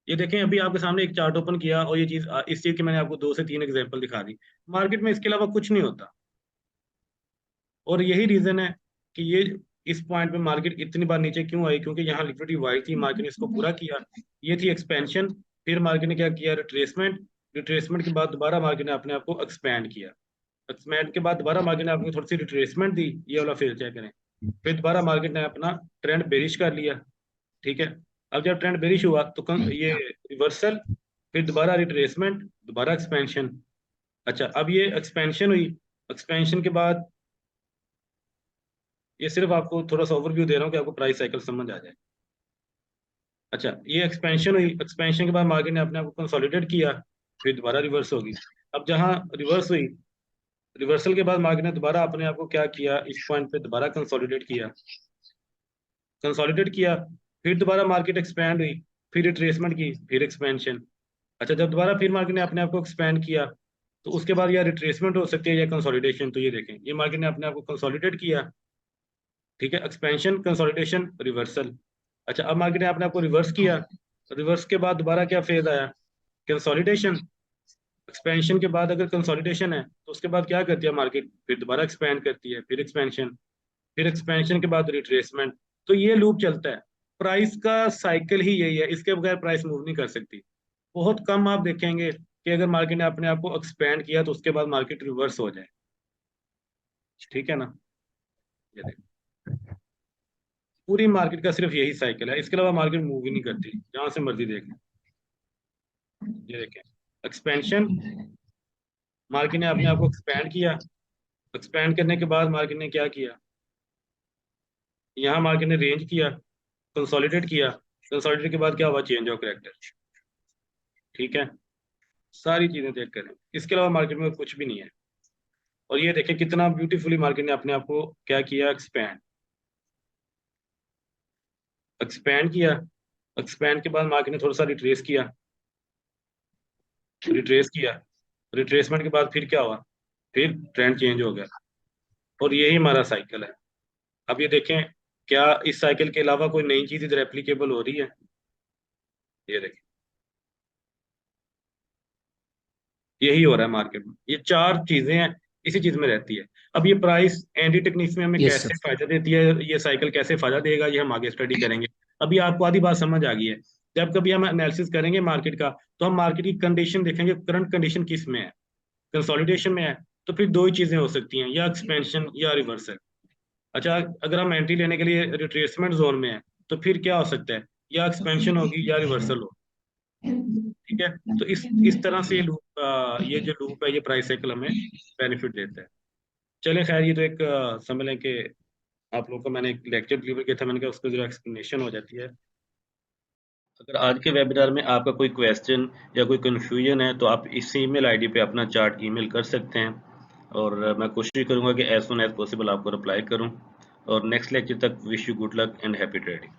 ये देखें, अभी आपके सामने एक चार्ट ओपन किया और ये चीज, इस चीज की मैंने आपको 2 से 3 एग्जांपल दिखा दी। मार्केट में इसके अलावा कुछ नहीं होता, और यही रीजन है कि ये इस पॉइंट पे मार्केट इतनी बार नीचे क्यों आई, क्योंकि यहाँ लिक्विडिटी वाइड थी, मार्केट ने इसको पूरा किया। ये थी एक्सपेंशन, फिर मार्केट ने क्या किया? रिट्रेसमेंट। रिट्रेसमेंट के बाद दोबारा मार्केट ने अपने आप को एक्सपैंड किया, एक्सपैंड के बाद दोबारा मार्केट ने अपनी थोड़ी सी रिट्रेसमेंट दी, ये वाला फेज चेक करें। फिर दोबारा मार्केट ने अपना ट्रेंड बेरिश कर लिया, ठीक है। अब जब ट्रेंड बेरिश हुआ तो ये रिवर्सल, फिर दोबारा रिट्रेसमेंट, दोबारा एक्सपेंशन। अच्छा, अब ये एक्सपेंशन हुई, एक्सपेंशन के बाद, ये सिर्फ आपको थोड़ा सा ओवरव्यू दे रहा हूँ कि आपको प्राइस साइकिल समझ आ जाए। अच्छा, ये एक्सपेंशन हुई, एक्सपेंशन के बाद मार्केट ने अपने आप को कंसोलिडेट किया, फिर दोबारा रिवर्स होगी। अब जहाँ रिवर्स हुई, रिवर्सल के बाद मार्केट ने दोबारा अपने आप को क्या किया? इस पॉइंट पे दोबारा कंसोलिडेट किया, कंसोलिडेट किया, फिर दोबारा मार्केट एक्सपैंड हुई, फिर रिट्रेसमेंट की, फिर एक्सपेंशन। अच्छा, जब दोबारा फिर मार्केट ने अपने आप को एक्सपैंड किया, तो उसके बाद या रिट्रेसमेंट हो सकती है या कंसोलिडेशन। तो ये देखें, ये मार्केट ने अपने आप को कंसोलिडेट किया, ठीक है, एक्सपेंशन, कंसोलिडेशन, रिवर्सल। अच्छा, अब मार्केट ने अपने आप को रिवर्स किया, रिवर्स के बाद दोबारा क्या फेज आया? कंसोलिडेशन। एक्सपेंशन के बाद अगर कंसोलिडेशन है तो उसके बाद क्या करती है मार्केट? फिर दोबारा एक्सपैंड करती है, फिर एक्सपेंशन, फिर एक्सपेंशन के बाद रिट्रेसमेंट। तो ये लूप चलता है। प्राइस का साइकिल ही यही है, इसके बगैर प्राइस मूव नहीं कर सकती। बहुत कम आप देखेंगे कि अगर मार्केट ने अपने आप को एक्सपैंड किया तो उसके बाद मार्केट रिवर्स हो जाए, ठीक है ना। ये देखो, पूरी मार्केट का सिर्फ यही साइकिल है, इसके अलावा मार्केट मूव ही नहीं करती, जहां से मर्जी देख लें। ये देखें, एक्सपेंशन,
मार्केट ने अपने आप को एक्सपैंड किया, एक्सपैंड करने के बाद मार्केट ने क्या किया, यहाँ मार्केट ने रेंज किया, कंसोलिडेट किया, कंसोलिडेट के बाद क्या हुआ, चेंज ऑफ करेक्टर। ठीक है, सारी चीजें चेक करें, इसके अलावा मार्केट में कुछ भी नहीं है। और ये देखें कितना ब्यूटीफुली मार्केट ने अपने आप को क्या किया, एक्सपैंड, एक्सपैंड किया। एक्सपैंड के बाद मार्केट ने थोड़ा सा रिट्रेस किया, रिट्रेस किया, रिट्रेसमेंट के बाद फिर क्या हुआ, फिर ट्रेंड चेंज हो गया। और यही हमारा साइकिल है। अब ये देखें क्या इस साइकिल के अलावा कोई नई चीज इधर एप्लीकेबल हो रही है, ये देखें यही हो रहा है मार्केट में, ये चार चीजें हैं, इसी चीज में रहती है। अब ये प्राइस एंटी टेक्निक्स में हमें
यस
कैसे
सर।
फायदा देती है, ये साइकिल कैसे फायदा देगा, ये हम आगे स्टडी करेंगे। अभी आपको आधी बात समझ आ गई है। जब कभी हम एनालिसिस करेंगे मार्केट का, तो हम मार्केट की कंडीशन देखेंगे, करंट कंडीशन किस में है, कंसोलिडेशन में है, तो फिर दो ही चीजें हो सकती हैं, या एक्सपेंशन या रिवर्सल। अच्छा, अगर हम एंट्री लेने के लिए रिट्रेसमेंट जोन में है, तो फिर क्या हो सकता है, या एक्सपेंशन होगी या रिवर्सल हो। ठीक है, तो इस तरह से ये जो लूप है, ये प्राइस साइकिल हमें बेनिफिट देता है। चले खैर, ये तो एक समझ लें कि आप लोगों को मैंने एक लेक्चर डिलीवर किया था, मैंने कहा उसको जरा एक्सप्लेनेशन हो जाती है। अगर आज के वेबिनार में आपका कोई क्वेश्चन या कोई कंफ्यूजन है, तो आप इस ईमेल आईडी पे अपना चार्ट ईमेल कर सकते हैं, और मैं कोशिश करूंगा कि एज सुन एज पॉसिबल आपको रिप्लाई करूं। और नेक्स्ट लेक्चर तक wish you good luck and happy trading.